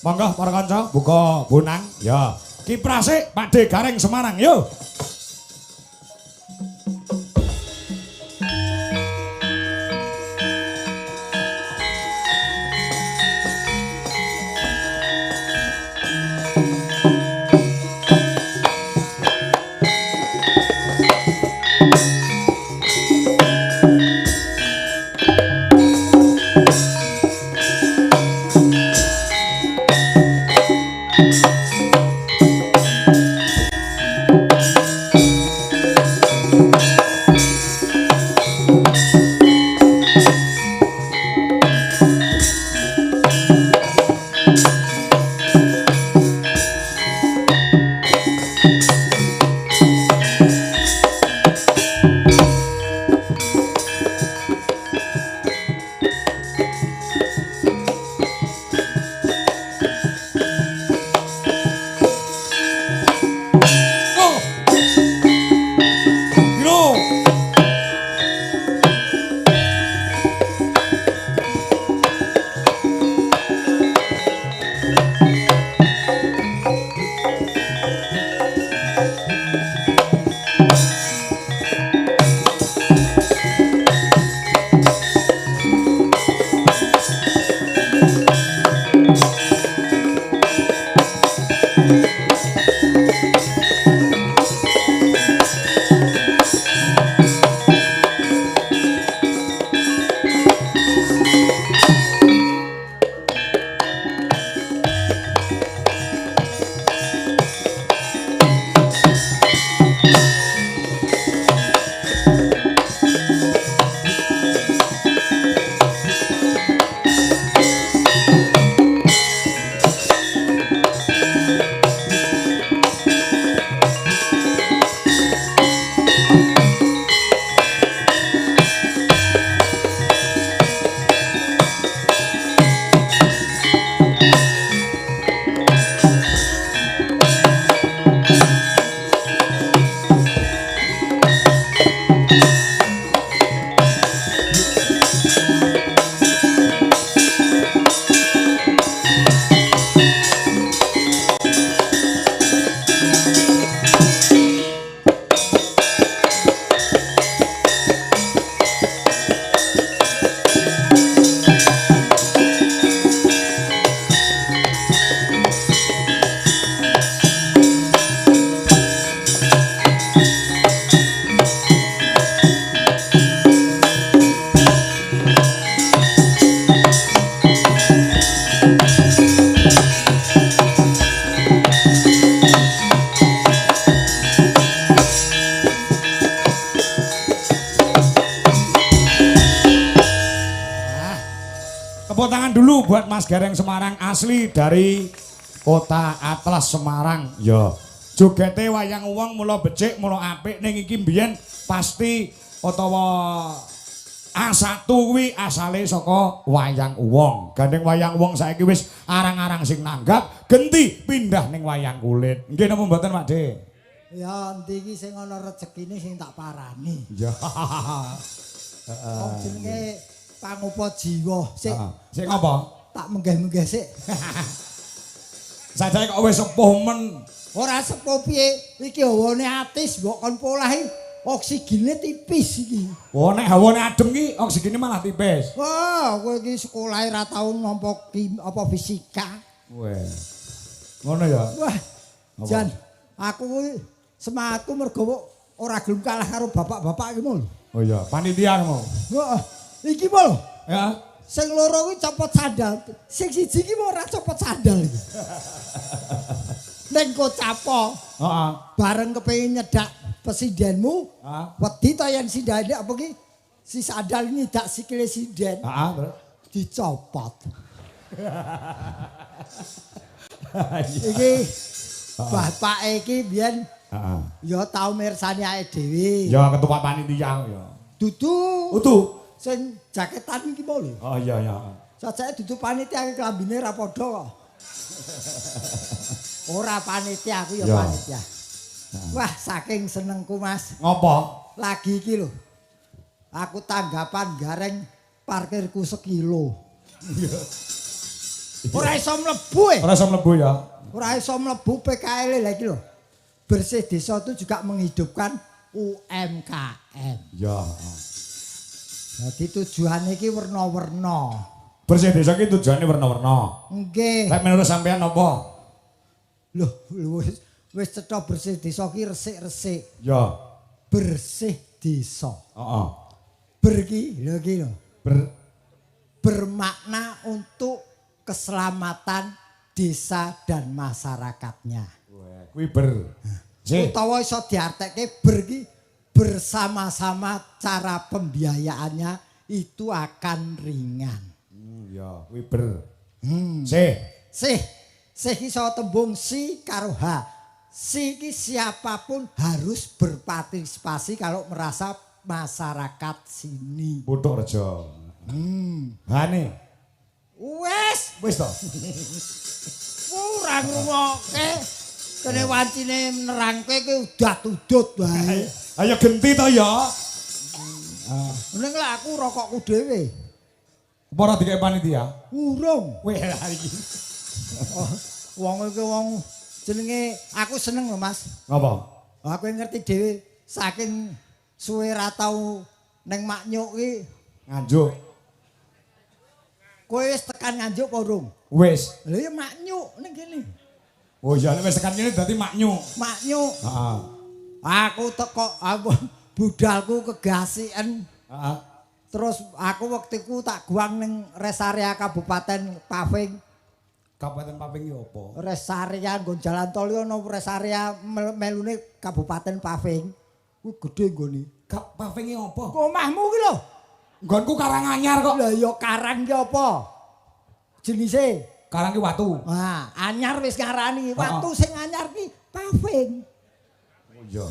Monggo para kanca buka bonang. Ya. Kiprase Pakde Gareng Semarang. Yo. Tepuk tangan dulu buat Mas Gareng Semarang asli dari Kota Atlas Semarang. Yo. Jogete wayang wong mula becik mula apik ning iki mbiyen pasti utawa A1 kuwi asale saka wayang wong. Gandeng wayang wong saiki wis arang-arang sing nanggap, genti pindah ning wayang kulit. Nggih napa mboten, Pak De? Ya endi iki sing ana rezekine sing tak parani. Ya. Wong jenenge pangupa jiwa. Sik apa? Tak menggeh-menggeh sik. Sajake kok wis sepuh men. Ora sepuh piye, iki hawane atis mbok kon polahi. Oksigene tipis iki. Oh nek hawane adem ki oksigene malah tipis. Wah, kowe iki sekolah ra tau nampa apa fisika. Weh. Ngono ya. Wah. Jan, aku kuwi semangatku mergo ora gelem kalah karo bapak-bapak iki mul. Oh iya, panitia mau. Heeh. Iki mul. Ya. Sing loro kuwi copot sandal. Sing siji iki ora copot sandal iki. Ning kocapo. Heeh. Bareng kepengin nyedak presidenmu. Heeh. Wedi to yen sindane apa ki? Si sandal nyedak sikile sinden. Heeh, terus dicopot. Iki bapak iki biyen heeh. ya tau mirsani awake dhewe. Ya ketua panitia ya. Dudu. Utuh. Sing jaketan iki mau lho. Oh iya ya. Sajake dudu panitia iki klambine ra padha kok. Ora panitia aku ya panitia. Wah, saking senengku Mas. Ngopo? Lagi iki lho. Aku tanggapan gareng parkirku sekilo. Ora iso mlebu e. Ora iso mlebu ya. Ora iso mlebu PKL lha iki lho. Bersih desa itu juga menghidupkan UMKM. Ya. Jadi tujuannya iki werna-werna. Bersih desa iki tujuane warna-warna. Nggih. Lek menurut sampean apa? Loh, wis cetha bersih desa ki resik-resik. Ya. Bersih desa. Heeh. Ber ki lho iki lho. Bermakna untuk keselamatan desa dan masyarakatnya. Kuwi ber. Utawa iso diartekke ber ki bersama-sama cara pembiayaannya itu akan ringan. Ya, kuwi ber. Sih iso tembung si karo H. Si ki siapapun harus berpartisipasi kalau merasa masyarakat sini. Putuk Rejo. Hane. Wis to. Ora ngrungokke. Kene wancine nerangke ki udat-udut wae. Ayo genti to ya. Ning lek aku rokokku dhewe. Apa ora dikek panitia? Urung. Weh iki. Wong iki wong jenenge aku seneng lho Mas. Ngapa? Aku ngerti dhewe saking suwe ra tau ning Maknyuk ki Nganjuk. kowe wis tekan Nganjuk apa urung? Wis. Lha ya Maknyuk ning kene. Oh iya nek wis tekan kene dadi Maknyuk. Maknyuk. Heeh. Aku teko budalku kegasiken. Heeh. Terus aku wektiku tak guang ning res area Kabupaten Paving. Kabupaten Paving iki apa? Res area nggon jalan tol ono res area melune Kabupaten Paving. Kuwi gedhe nggone. Paving iki apa? Omahmu ki lho. Nggonku Karanganyar kok. Lah ya karang ki apa? Jenise? Karang ki watu. Nah, anyar wis ngarani. Watu sing anyar ki paving. Oh iya.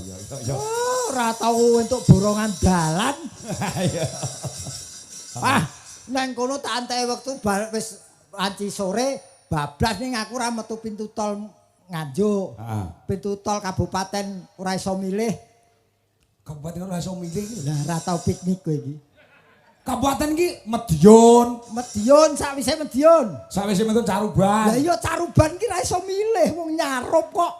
Ora tau entuk borongan dalan. Iya. Nang kono tak anteki wektu wis anci sore bablas ning aku ora metu pintu tol Nganjuk. Heeh. Pintu tol kabupaten ora iso milih. Kabupaten ora iso milih iki. Lah ora tau piknik kowe iki. Kabupaten iki Medion. Medion sakwise Medion. Sawise metu Caruban. Lah iya Caruban ki ora iso milih wong nyarup kok.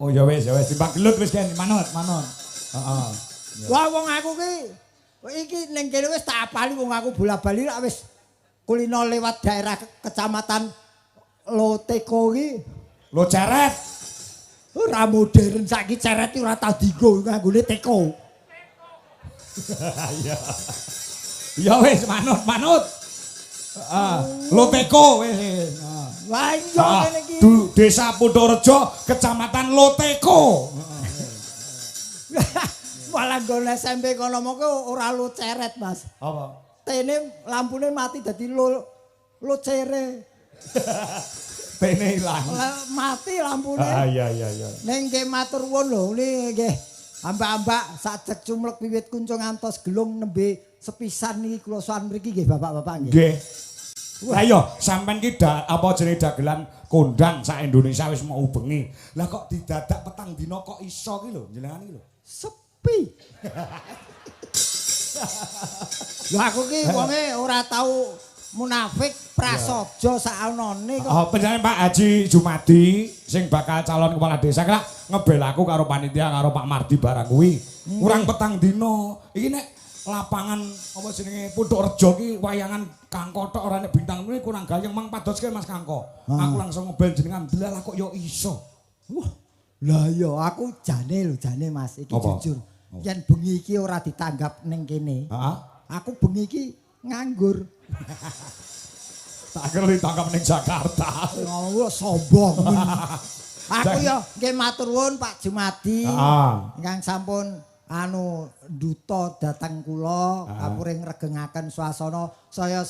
Oh ya wis timbang gelut wis kan manut. Heeh. Wah wong aku ki iki ning kene wis tak apali wong aku bola-bali lak wis kulino lewat daerah kecamatan Loteko ki. Lo ceret. Ora modern saiki ceret ora tau dienggo nganggone teko. Iya. Ya wis manut. Heeh. Lo teko wis. Wah iya kene iki. Desa Putorejo, Kecamatan Loteko. Malah nggon SMP kono moko ora lo ceret, Mas. Apa? Tene lampune mati dadi lo cere. Tene ilang. Mati lampune. Iya. Ning nggih matur nuwun lho nggih. Ambak-ambak sajek cumlek wiwit kuncung ngantos gelung nembe sepisan niki kula sowan mriki nggih Bapak-bapak nggih. Nggih. Lah iya, sampean ki apa jenenge dagelan kondang sak Indonesia wis mau bengi. Lah kok didadak petang dina kok iso ki lho jenengan iki lho. Sepi. Lah aku ki wonge ora tau munafik prasaja saanone kok. Oh, panjenengan Pak Haji Jumadi sing bakal calon kepala desa kira ngebel aku karo panitia karo Pak Mardi barang kuwi. Kurang petang dina. Iki nek lapangan apa jenenge Putukrejo ki wayangan Kangko tok ora nek bintang kuwi kurang gayeng mang padoske Mas Kangko. Aku langsung ngebel jenengan belalah kok yo iso. Lah iya aku jane Mas iki jujur. Yen bengi iki ora ditanggap ning kene. Heeh. Aku bengi iki nganggur. Tak kira ditangkap ning Jakarta. Oh, sombong. Aku ya nggih matur nuwun Pak Jumadi. Ingkang sampun duta dhateng kula kapuring regengaken swasana saya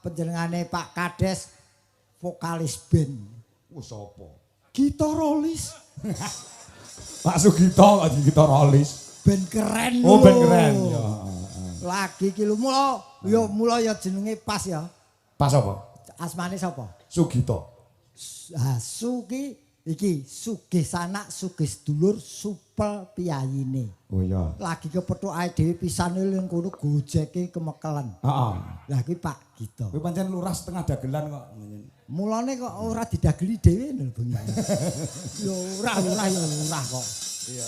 panjenengane Pak Kades vokalis band. Sapa? Gitarolis. Pak Sugito lagi gitarolis. Band keren. Oh, band keren ya. Lagi ki lho mula ya jenenge pas ya. Pas apa? Asmane sapa? Sugito. Su ki Iki sugih sanak sugih sedulur supel piyayine. Oh iya. Lagi kepethuk ae dhewe pisane ning kono gojeke kemekelen. Heeh. Lah iki Pak Gito. Kowe pancen lurah setengah dagelan kok. Mulane kok ora didageli dhewe lho bengi. Ya ora ya lurah kok. Iya.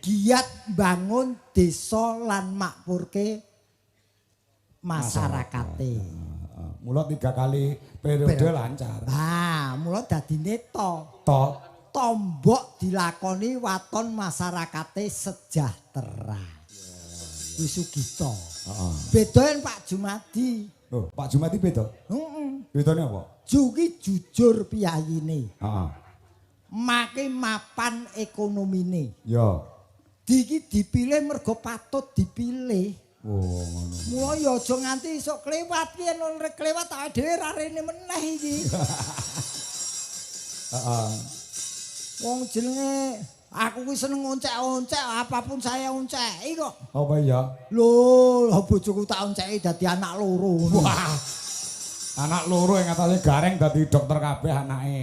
Giat bangun desa lan makmurke masyarakate. Mula 3 kali periode lancar. Nah, mula dadine Tot. tombok dilakoni waton masyarakate sejahtera. Wis Sugito. Heeh. Bedaen Pak Jumadi. Oh, Pak Jumadi beda. Heeh. Bedane apa? Juki jujur piyayine. Heeh. Make mapan ekonomine. Ya. Diki dipilih mergo patut dipilih. Oh, ngono. Mula ya aja nganti isok klewat yen ora klewat awake dhewe ra rene meneh iki. Heeh. Wong jenenge aku kuwi seneng oncek-oncek, apapun saya onceki kok. Apa ya? Lho, bojoku tak onceki dadi anak loro. Wah. Anak loro yang katanya gareng dadi dokter kabeh anake.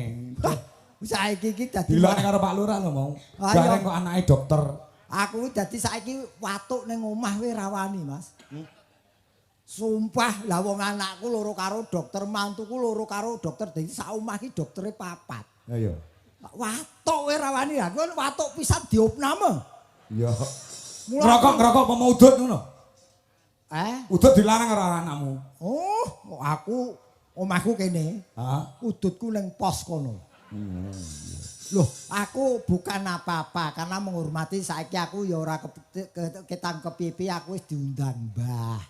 Saiki iki dadi Dilane karo Pak Lurah lho mau. Gareng kok anake dokter. aku dadi saiki watuk ning omah wis rawani, Mas. Sumpah, lah wong anakku loro karo dokter, mantuku loro karo dokter, dadi sak omah iki doktere 4. Ayo. Watuk wis rawani, aku watuk pisan diopname. Iya. Ngerokok apa mau udut ngono? Udut dilarang karo anakmu. Oh, aku omahku kene. Heeh. Udutku ning pos kono. Loh, aku bukan apa-apa karena menghormati saiki aku ya ora ketang kepipi aku wis diundang Mbah.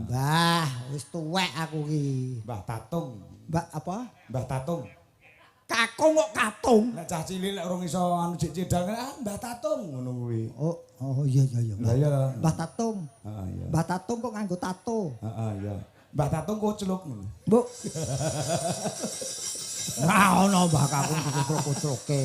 Mbah, wis tuwek aku ki. Mbah Tatung. Mbah apa? Mbah Tatung. Kakung kok katung. Nek cah cilik lek urung iso anu cedal Mbah Tatung ngono kuwi. Oh iya. Lah iya. Mbah Tatung. Heeh iya. Mbah Tatung kok nganggo tato. Heeh iya. Mbah Tatung kok celuk ngono. Mbok. Nah, ono Mbah Kakung kucuk-kucuke.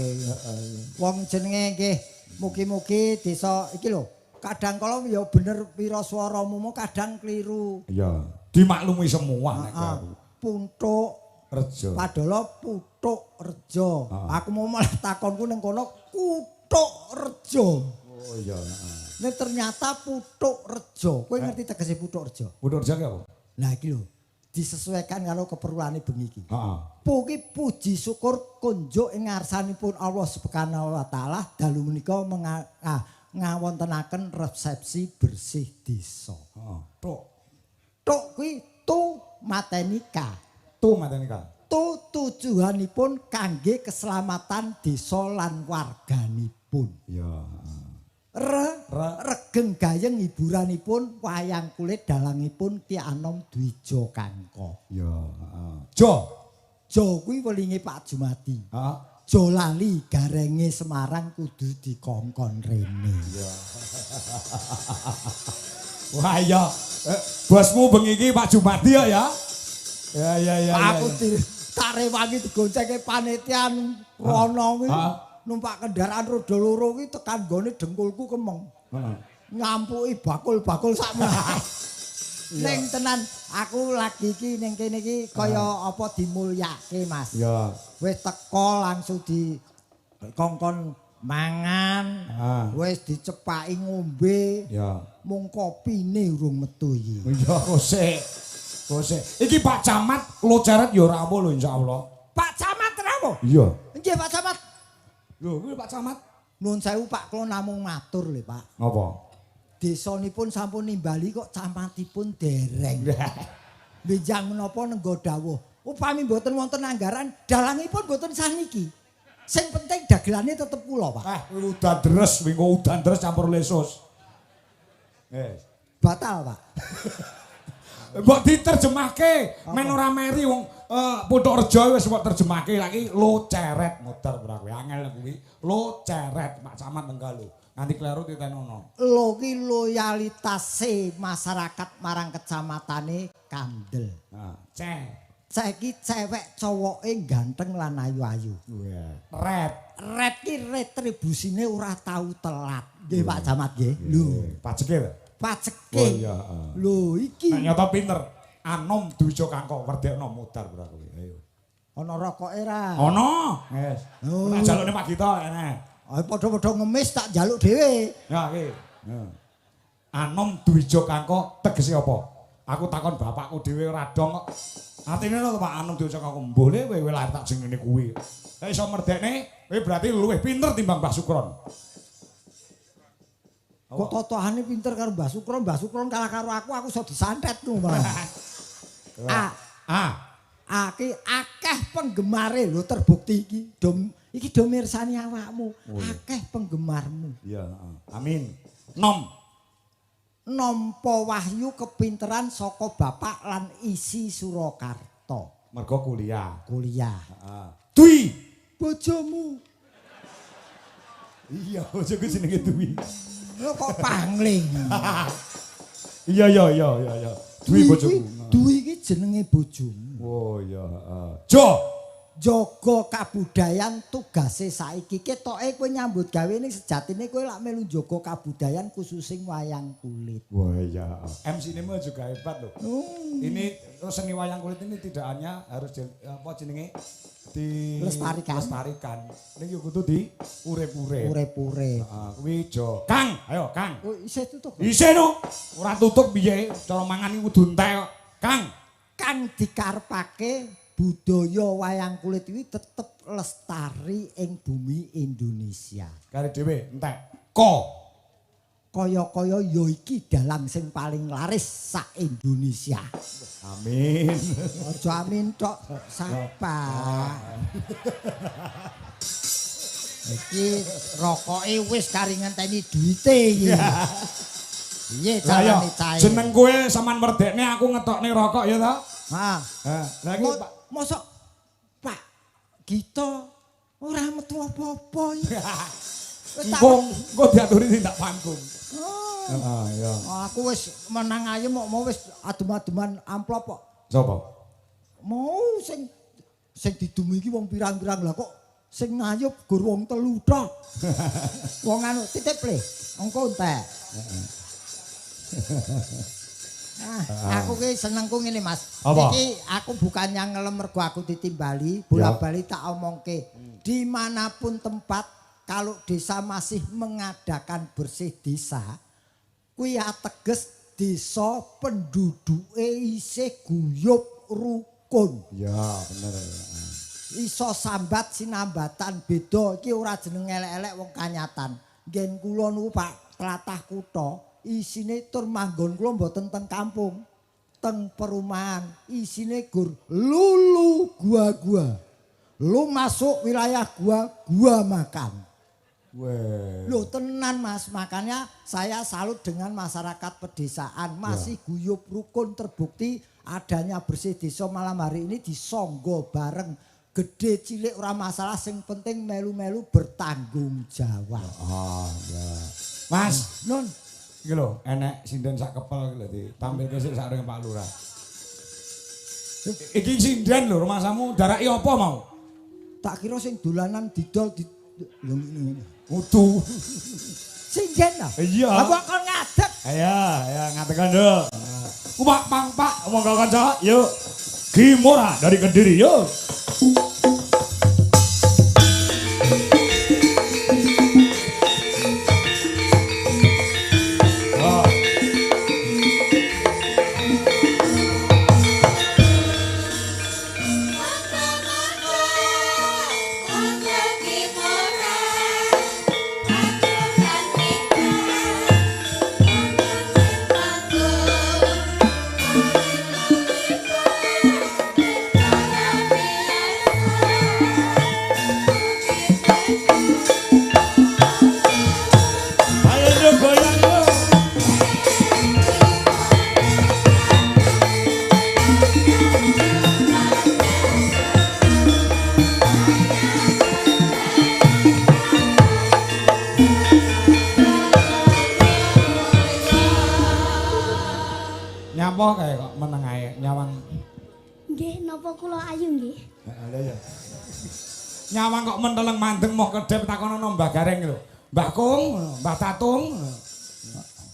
Wong jenenge nggih mugi-mugi desa iki lho. Kadang kala ya bener pira swaramu kadang kliru. Iya, dimaklumi semua nek aku. Puntuk Rejo. Padahal Putuk Rejo. Aku mau malah takonku ning kono Kutuk Rejo. Oh iya, heeh. Nek ternyata Putuk Rejo. Kowe ngerti tegese Putuk Rejo? Putuk Rejo ki apa? Lah iki lho. Disesuaikan karo keperluane bengi iki. Heeh. Puji syukur kunjuk ing ngarsanipun Allah Subhanahu wa taala dalu menika ngawontenaken resepsi bersih desa. Heeh. Tok kuwi tu matenika. Tu matenika. Tu tujuanipun kangge keselamatan desa lan warganipun. Iya, Regeng gayeng hiburanipun wayang kulit dalangipun Ki Anom Dwija Kangka. Iya, heeh. Jo kuwi welinge Pak Jumadi. Heeh. Jo lali garenge Semarang kudu dikongkon rene. Iya. Wah iya. Bosmu bengi iki Pak Jumadi ya. Ya. Aku tak rewangi digoncenge panitia rono kuwi. Numpak kendaraan roda loro kuwi tekan gone dengkulku kemeng. Heeh. Nyampuki bakul-bakul sakmene. Ning tenan aku lagi iki ning kene iki kaya apa dimulyake, Mas. Iya. Wis teko langsung di kongkon mangan. Wis dicepaki ngombe. Iya. Mung kopine urung metu iki. Iya, kosek. Iki Pak Camat Loceret ya ora apa lho insyaallah. Pak Camat rawo? Iya. Nggih Pak Camat. Lho, kuwi Pak Camat. Nuwun sewu Pak, kula namung matur lho Pak. Apa? Desanipun sampun nimbali kok camatipun dereng. Benjang menapa nenggo dawuh. Upami mboten wonten anggaran, dalangipun mboten saniki. Sing penting dagelane tetep kula, Pak. Udan deres, wingo udan deres campur lesus. Batal, Pak. Mbok diterjemahke, men ora meri wong Putuk Rejo wis mbok terjemahke lagi Loceret muter ora kuwi angel kuwi. Loceret Pak Camat Tenggalu. Nganti kleru titenono. Lho ki loyalitase masyarakat marang kecamatane kandel. Saiki cewek cowoke ganteng lan ayu-ayu. Ret ki retribusine ora tau telat. Nggih Pak Camat nggih. Lho, pajeke. Paceke. Oh iya, Lho iki. Nyata pinter. Anom Dwija Kangka werdekno mudar ora kowe. Ayo. Ana rokoke ra. Ana. Wis. Tak jalukne Pak Gito enek. Ayo padha-padha ngemis tak jaluk dhewe. Ya iki. Anom Dwija Kangko tegese apa? Aku takon bapakku dhewe ora dong kok. Atine lho Pak Anom Dwija Kangko mbole kowe lahir tak jenenge kuwi. Nek iso merdekne kowe berarti luwih pinter timbang Mbah Sukron. Kok totohane pinter karo Mbah Sukron kalah karo aku iso disantet ku malah. Aki akeh penggemare lho terbukti iki do mirsani awakmu. Akeh penggemarmu. Iya, amin. Nampa wahyu kepinteran saka bapak lan isi Surakarta. Mergo kuliah. Heeh. Dwi Bojomu. Iya, bojoku jenenge Dwi. Lho kok pangling. Iya. Dwi bojoku. Dwi iki jenenge bojomu. Oh iya, Jaga kabudayan tugase saiki ketoke kowe nyambut gawe ning sejatine kowe lak melu jaga kabudayan khususing wayang kulit. Wah iya. MC-mu juga hebat loh. Ini seni wayang kulit ini tidak hanya harus jenenge dilestarikan. Ning yo kudu di urip-urip. Heeh, kuwi jo. Kang, ayo Kang. Oh, isih tutup. Isih no. Ora tutup piye? Cara mangan iki kudu entek kok. Kang dikarepake budaya wayang kulit ini tetep lestari ing bumi Indonesia. Kare dhewe entek. Kaya-kaya ya iki dalang sing paling laris sak Indonesia. Amin. Aja amin tok, sapa. Iki rokoke wis kari ngenteni duwite iki. Piye carane cahe? Jeneng kowe sampean merdekne aku ngetokne rokok ya ta? Lah iki mosok Pak Gito ora metu apa-apa iki. Engko diaturi tindak panggung. Iya. Aku wis menang ayem mau wis adem-ademan amplop kok. Sapa? Mau sing didumi iki wong pirang-pirang lah kok sing ngayup gur wong telu tok. Wong anu titip le. Engko entek. Aku ki senengku ngene Mas. Iki aku bukan yang ngelem mergo aku ditimbali, bola-bali tak omongke. Dimanapun tempat kalau desa masih mengadakan bersih desa, kuwi ateges desa penduduke isih guyub rukun. Ya, bener. Iso sambat sinambatan beda iki ora jeneng elek-elek wong kanyatan. Ngen kula niku Pak tlatah kutha isine tur manggon kula mboten teng kampung, teng perumahan. Isine gur lulu gua-gua. Lu masuk wilayah gua makan. Loh tenan Mas, makanya saya salut dengan masyarakat pedesaan. Masih guyub rukun, terbukti adanya bersih desa malam hari ini disonggo bareng. Gede cilik ora masalah, sing penting melu-melu bertanggung jawab. Ya. Mas, Nun iki lho, enek sinden sak kepel iki lho ditampilke sik sak Pak Lurah. Iki sinden lho, rumasamu daraki apa mau? tak kira sing dolanan didol lho ngene. Utuh. Sinden lah. Iya. Apa kon ngadeg? Ya, ngadeg kandho. Pak, monggo kanca, yuk. Gimora dari Kediri, yuk. Nyapa kae kok meneng ae nyawang. Nggih, napa kula ayu nggih? Lha ya. Nyawang kok menteleng mandeng moh kedep takonono Mbah Gareng lho. Mbah Kung, Mbah Tatung.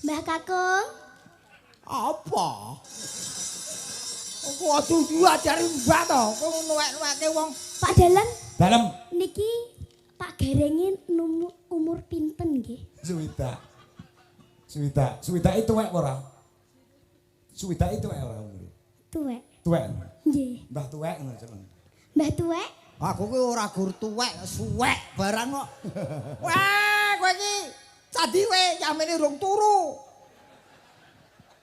Mbah Kakung. Apa? Aku kudu ajari mbah to. Kowe nuwek-nuweke wong. Pak Dalang, Dalem niki Pak Garenge umur pinten nggih? Suwida. Suwida itu tuwek ora? Suwida itu tuwek ora umure? Tuwek. Tuwek. Nggih. Mbah tuwek ngono jeneng. Mbah tuwek? Aku kuwi ora gur tuwek, suwek barang kok. Wah, kowe iki cadi we yamene rung turu.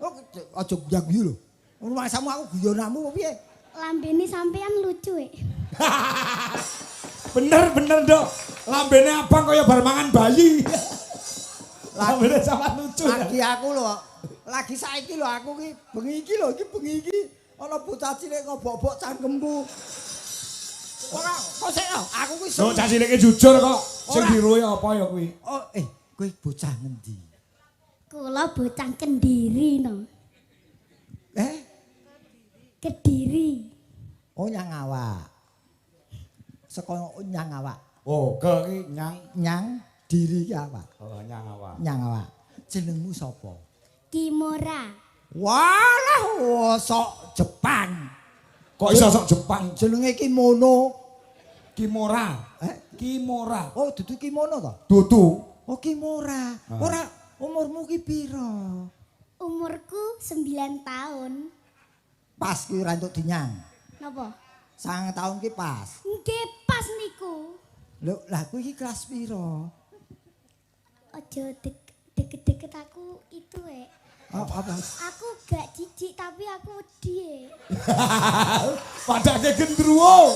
Oh, aja guyu lho. Rumangsamu aku guyonanmu piye? Lambene sampean lucu Bener, Dok. Lambene abang kaya bar mangan bayi. Lambene sampean lucu. Lagi aku lho. Lagi saiki lho aku ki bengi iki ana bocah cilik ngobok-obok cangkemku. Ora, kok sik aku kuwi Dok, cah cilike jujur kok. Sing diroe apa ya kuwi? Oh, kowe bocah ngendi? Kula bocah Kendiri no. Kediri. Oh, nyang awak. Saka nyang awak. Oh, ke iki Nyang diri ki awak. Oh, nyang awak. Nyang awak. Jenengmu sapa? Kimora. Walah, sok Jepang. Kok iso sok Jepang? Jenenge kimono. Kimora. Kimora. Oh, dudu kimono to? Dudu. Oh, kimora. Ora umurmu ki pira? Umurku 9 tahun. Pas ki ora entuk dinyang. Napa? 9 tahun ki pas. Nggih pas niku. Lho, lah kowe iki kelas pira? Aja deket-deket aku itu Apa? Aku gak jijik tapi aku wedi Padake gendruwo.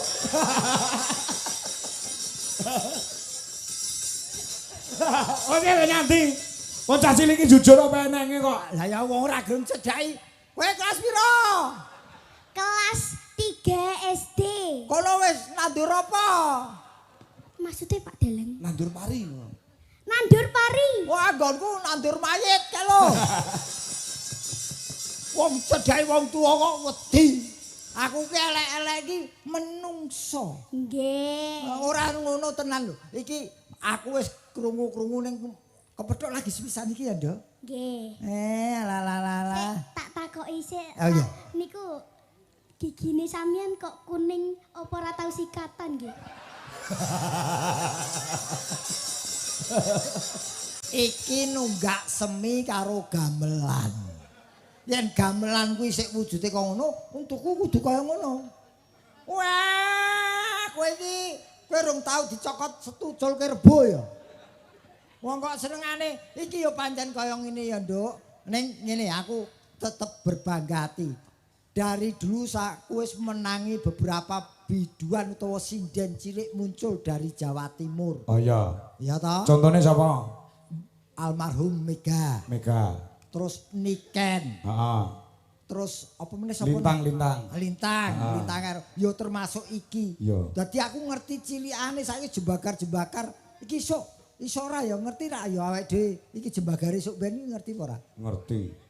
Oke nyanti. Wong cah cilik iki jujur apa enenge kok. Lah ya wong ora gelem cedhaki. Kowe kelas pira? Kelas 3 SD. Kono wis nandur apa? Maksudnya Pak Dalang? Nandur pari. Nandur pari. Wah, nggonku nandur mayit kae lho. Wong cedhaki wong tuwa kok wedi. Aku ki elek-elek iki menungso. Nggih. Ora ngono tenan lho. Iki aku wis krungu-krungu ning kepethuk lagi sepisan iki ya, Nduk. Nggih. Lah. Tak takoki sik. Oh iya. Niku gigine sampean kok kuning apa ora tau sikatan nggih? Iki nunggak semi karo gamelan. Yen gamelan kuwi sik wujude kaya ngono, untukku kudu kaya ngono. Wah, kowe iki rung tau dicokot setucul kerbo ya. Wong kok senengane iki ya pancen kaya ngene ya, Nduk. Ning ngene aku tetep berbangga hati. Dari dulu aku wis menangi beberapa biduan utawa sinden cilik muncul dari Jawa Timur. Oh iya. Iya toh? Contohnya siapa? Almarhum Mega. Terus Niken. Heeh. Terus apa meneh sapa? Lintang. Yo termasuk iki. Dadi aku ngerti cilikane saiki jembakar-jembakar iki iso ora ya ngerti ra ya awake dhewe iki jembagare sok ben ngerti apa ora? Ngerti.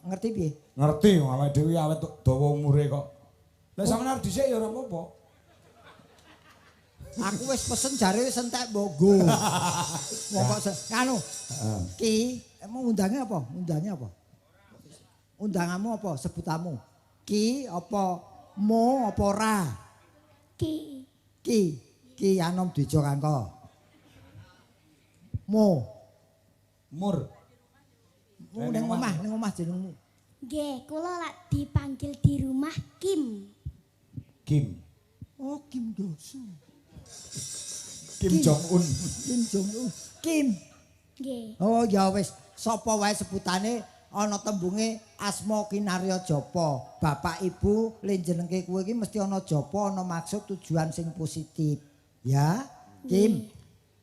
Ngerti piye? Ngerti awake dhewe awet dawa umure kok. Lah sampeyan arep dhisik ya ora apa-apa. Aku wis pesen jare wis entek mbogo. Wong kok anu. Ki, emang undangnya apa? Undanganmu apa? Sebutanmu. Ki apa mo apa ra? Ki. Ki Anom Dejo Kangko. Mur. Ning omah jenengmu. Nggih, kula lak dipanggil di rumah Kim. Oh, Kim Dosu. Kim Jong Un. Kim. Nggih. Oh ya wis, sapa wae sebutane ana tembunge asma kinarya japa. Bapak Ibu le jenengke kowe iki mesti ana japa, ana maksud tujuan sing positif. Ya, Kim.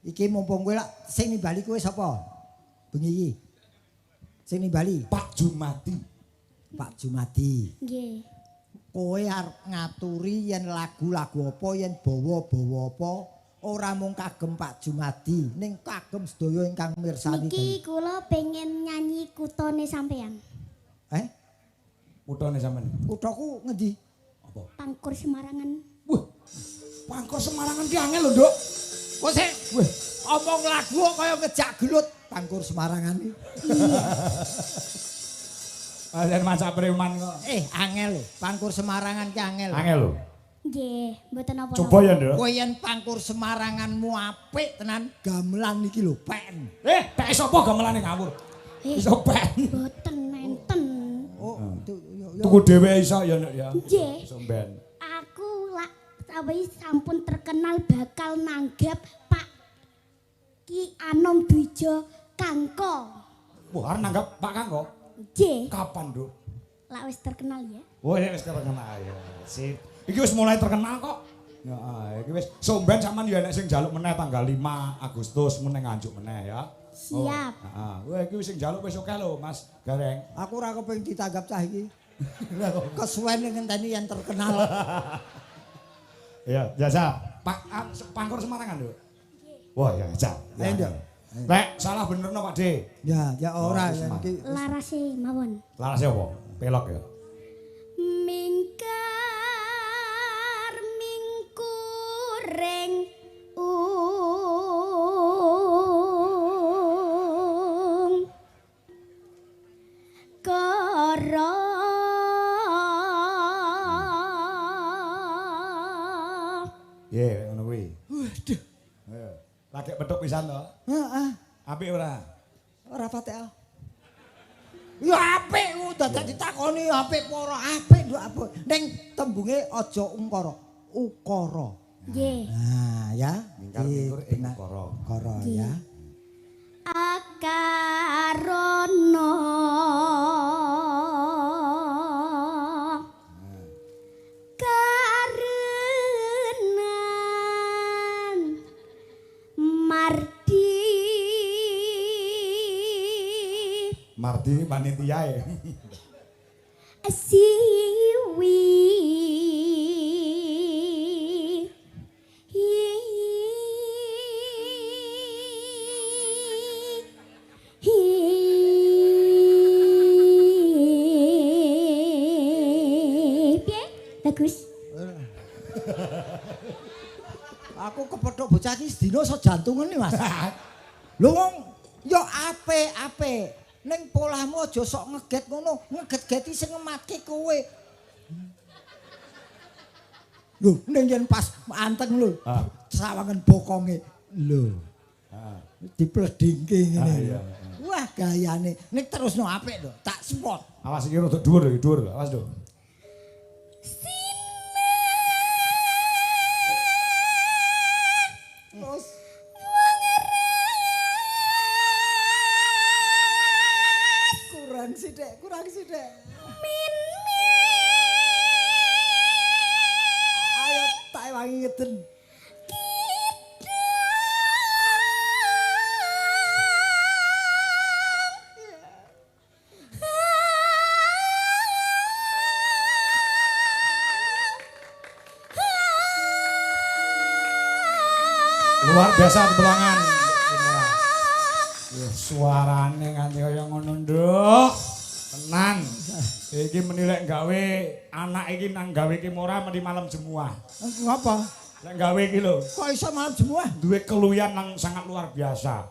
Iki mumpung kowe lak sing nimbali kowe sapa? Bengi iki. Sing nimbali Pak Jumadi. Nggih. Kowe arep ngaturi yen lagu-lagu apa, yen bawa-bawa apa, ora mung kagem Pak Jumadi, ning kagem sedaya ingkang mirsani. Niki kula pengen nyanyi kutone sampean. Kutone sampean. Kuthaku ngendi? Apa? Pangkur Semarangan. Wah. Pangkur Semarangan ki angel lho, Nduk. Kok sik omong lagu kok kaya ngejak gelut Pangkur Semarangan iki. Pancen maca preman kok. Angel lho, Pangkur Semarangan ki angel. Angel lho. Nggih, mboten napa-napa. Coba ya, Nduk. Kowe yen Pangkur Semaranganmu apik tenan, gamelan iki lho pen. Tak sapa gamelane ngawur. Iso pen. Mboten enten. Oh, Tuku dhewe iso ya, Nduk ya. Nggih. Iso ben. Aku lak sampun terkenal bakal nanggap Pak Ki Anom Dwijo Kangko. Wah, arep nanggap Pak Kangko. Nggih. Kapan, Nduk? Lak wis terkenal ya. Oh, ya wis terkenal ya. Sip. Iki wis mulai terkenal kok. Ya, iki wis somben sampean ya nek sing njaluk meneh tanggal 5 Agustus meneh nganjuk meneh ya. Siap. Heeh. Wah, iki wis sing njaluk wis oke lho, Mas Gareng. Aku ora kepengin ditanggap cah iki. Kesuwen ngenteni yang terkenal. Iya, jasa. Pangkur Semarangan, Nduk. Wah, ya, Cak. Ayo, Nduk. Lek salah benerno Pak De. Ya ora ya iki. Larase mawon. Larase apa? Pelok ya. Mingkar mingkuring kara Ye, ngono kuwi. Waduh. Ayo. Lagi petuk pisan to. Heeh. Apik ora? Ora patek. Ya apik dadak ditakoni apik apa ora apik nduk apa. Ning tembunge aja ungkara. Ukara. nggih. Nah, ya. Mingkar mingkur ing ukara. Ukara ya. Akarana karenan Mardi panitiae. siwi piye bagus. Aku kepethuk bocah iki sedina iso jantungan nih, Mas. Lho wong ya apik-apik. Ning polahmu aja sok ngeget ngono, ngeget-geti sing ngematke kowe. Lho, ning yen pas anteng lho. Sawangen bokonge. Lho. Dipledingke ngene. Wah, gayane. Nek terusno apik lho, tak spot. Awas iki rada dhuwur lho, dhuwur lho. Awas, Nduk. Kurang sithik. Ayo tak wangi ngeden. Luar biasa petualangan. Suarane nganti kaya ngono, Nduk. Tenang. Iki menilek gawe anak iki nang gawe iki ora mesti malam jemuah. Ngapa? Lek gawe iki lho, Kok iso malam semua? duwe keluyan nang sangat luar biasa.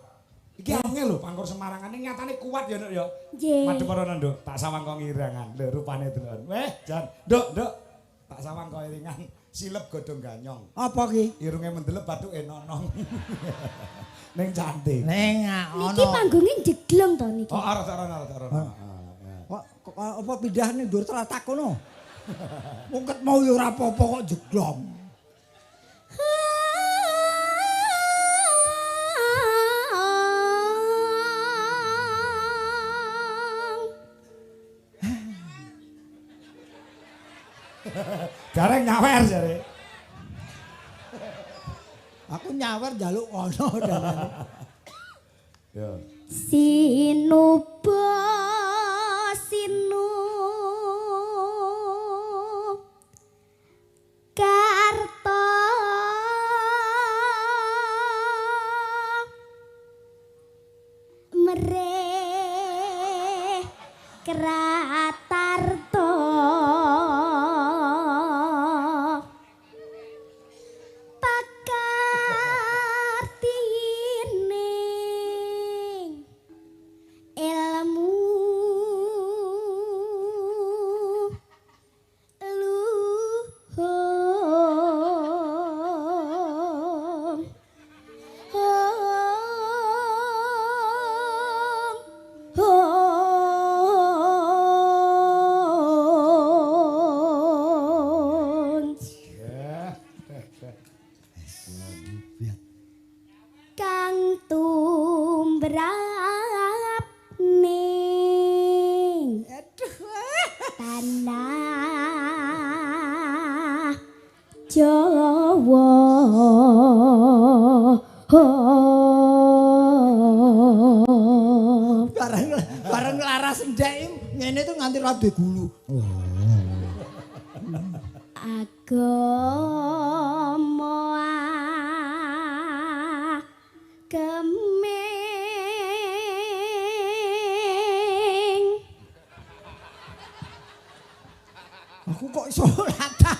Iki angel lho Pangkur Semarangan ini nyatane kuat ya, Nduk ya. Nggih. Madhep ora, Nduk. Tak sawang kok ngirangan. Lho rupane delon. Weh, Jan. Nduk. Tak sawang kok iringan. Silep godhong ganyong. Apa ki? Irunge mendelep bathuke nonong. Ning cantik. Neng Niki panggunge jeglong to niki. Oh, ora. Kok apa pindah ning dhuwur telatak kono? Mungket mau ya ora apa-apa kok jeglong. Gareng nyawer jare. Aku nyawer njaluk ngono dalane. Ya. Sinuba Karto mereh Kratarto pakartining ilmu Kang tumrap ning tanah Jawa bareng laras ndek ngene tuh nganti ra duwe gulu. Agama kemeng. Aku kok iso latah.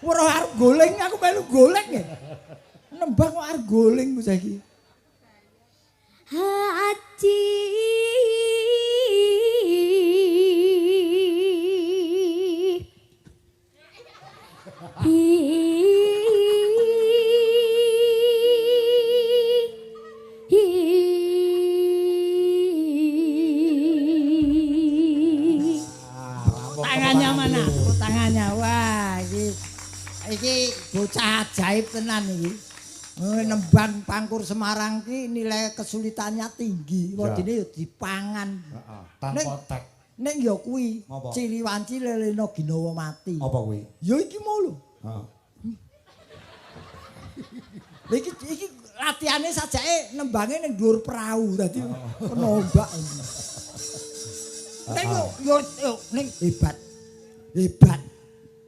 Ora arep goleng, aku melu goleng ya. Nembang kok arep goleng ku saiki. Haji Tangannya mana? Tangannya. Wah, iki bocah ajaib tenan iki. Nembang pangkur Semarang ki nilai kesulitannya tinggi. Wadine yo dipangan. Heeh, tanpa tek. Nek ya kuwi Apa? Ciliwanci Lelena Ginawa mati. Apa kuwi? Ya iki mau lho. Heeh. Iki latihane sajake nembange ning dhuwur perahu dadi penombak. Nek yo ning hebat. Hebat.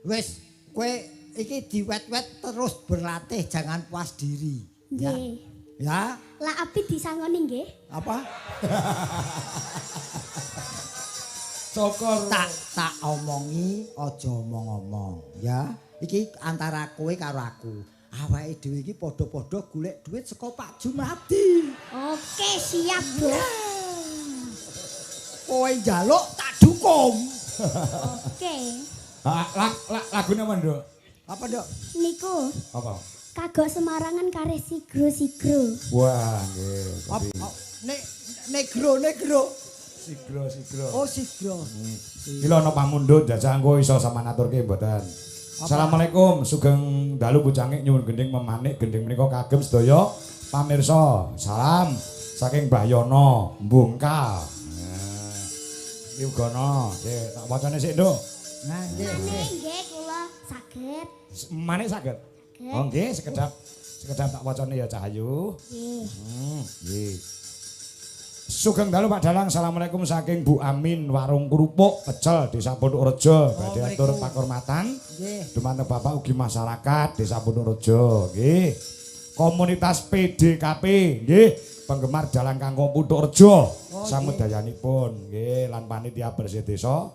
Wis kowe iki diwet-wet terus berlatih jangan puas diri. Ya. nggih. Ya. Lah api disangoni nggih. Apa? Cokor. Tak omongi aja omong-omong ya. Iki antara kowe karo aku. Awake dhewe iki padha-padha golek duit saka Pak Jumadi. Oke, siap, Bro. Kowe njaluk tak dukung. Oke. Lagune apa, Nduk? Apa, Dok? Niku Apa? kagok Semarangan kare sigro-sigro. Wah, nggih. Negro. Sigro. Oh, sigro. Iki lho ana pamundhut jajah engko iso sampean aturke mboten. Assalamualaikum, sugeng dalu bucange nyuwun gending memanik gending menika kagem sedaya pamirsa. Salam saking Mbah Yono, Mbungkal. Iki uga ana, sik tak wacane sik, Nduk. Nah, nggih. Nggih, kula saged. Manik saged? Oh nggih, sekedap tak wacane ya Cahayu. Nggih. Nggih. Sugeng dalu Pak Dalang, assalamualaikum saking Bu Amin warung kerupuk pecel Desa Pondok Rejo. Badhe atur pakurmatan. Nggih. Dumateng Bapak ugi masyarakat Desa Pondok Rejo. Nggih. Komunitas PDKP, nggih, penggemar Dalang Kangkung Pondok Rejo. Samudayanipun, nggih, lan panitia bersih desa.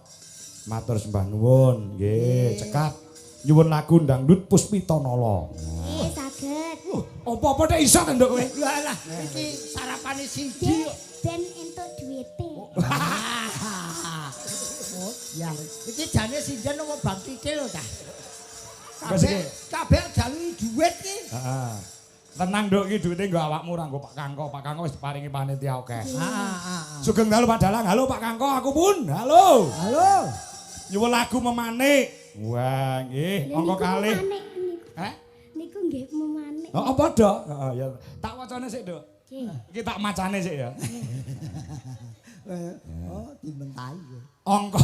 Matur sembah nuwun, nggih, cekap nyuwun lagu dangdut Puspita Nala. Nggih, saged. Apa-apa nek iso to, Nduk kowe? Lah, iki sarapane siji. Nggih, ben entuk duwite. Oh, ya. Iki jane sinden apa Bang Kikil lho, Cah. Wes iki. Kabeh jaluki dhuwit iki. Heeh. Tenang Nduk, iki duwite nggo awakmu ora nggo Pak Kangko. Pak Kangko wis diparingi panitia akeh. Sugeng dalu Pak Dalang. Halo Pak Kangko, aku pun. Halo. Halo. Nyuwun lagu memanik. Wah, nggih, angka kalih. Heh? Niku nggih memanik. Oh, padha. Heeh, ya. Tak wacane sik, Nduk. Nggih. Iki tak macane sik ya. Oh, dimentahi. Angka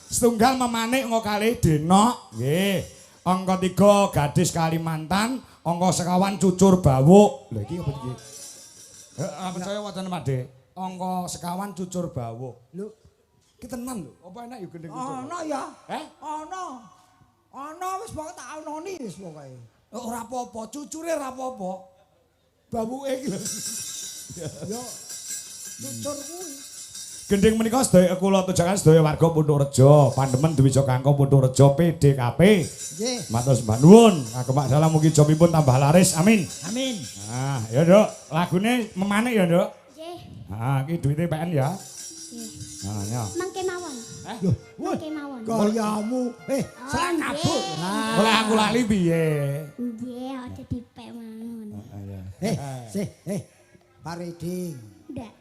setunggal memanik, angka kalih denok. Nggih. Angka 3 gadis Kalimantan, angka sekawan cucur bawuk. Lha iki apa iki? Heeh, percaya wacane Pak De. Angka sekawan cucur bawuk. Lho, iki tenan lho. Apa enak ya gendeng cucur? ana ya. Heh? Ana wis pokoke tak ononi wis pokoke. Ora apa-apa, cucure ora apa-apa. Bawuke iki lho. Yo cucur kuwi. Gending menika sedaya kula tujakan sedaya warga Pondok Rejo, pandemen Dwija Kangko Pondok Rejo PDKP. Nggih. Matur sembah nuwun, kagem Pak Dalang mugi jomipun tambah laris. Amin. Amin. Nah, ya Nduk, lagune memanik ya Nduk. Nggih. Nah, iki duwite PN ya. Nggih. Nah, ya. Mangke mawon. Loh, Mangke mawon. gayamu. Salah kabur. nggih. Oleh aku lali piye? Nggih, aja dipek mawon. Pak Reding. Ndak.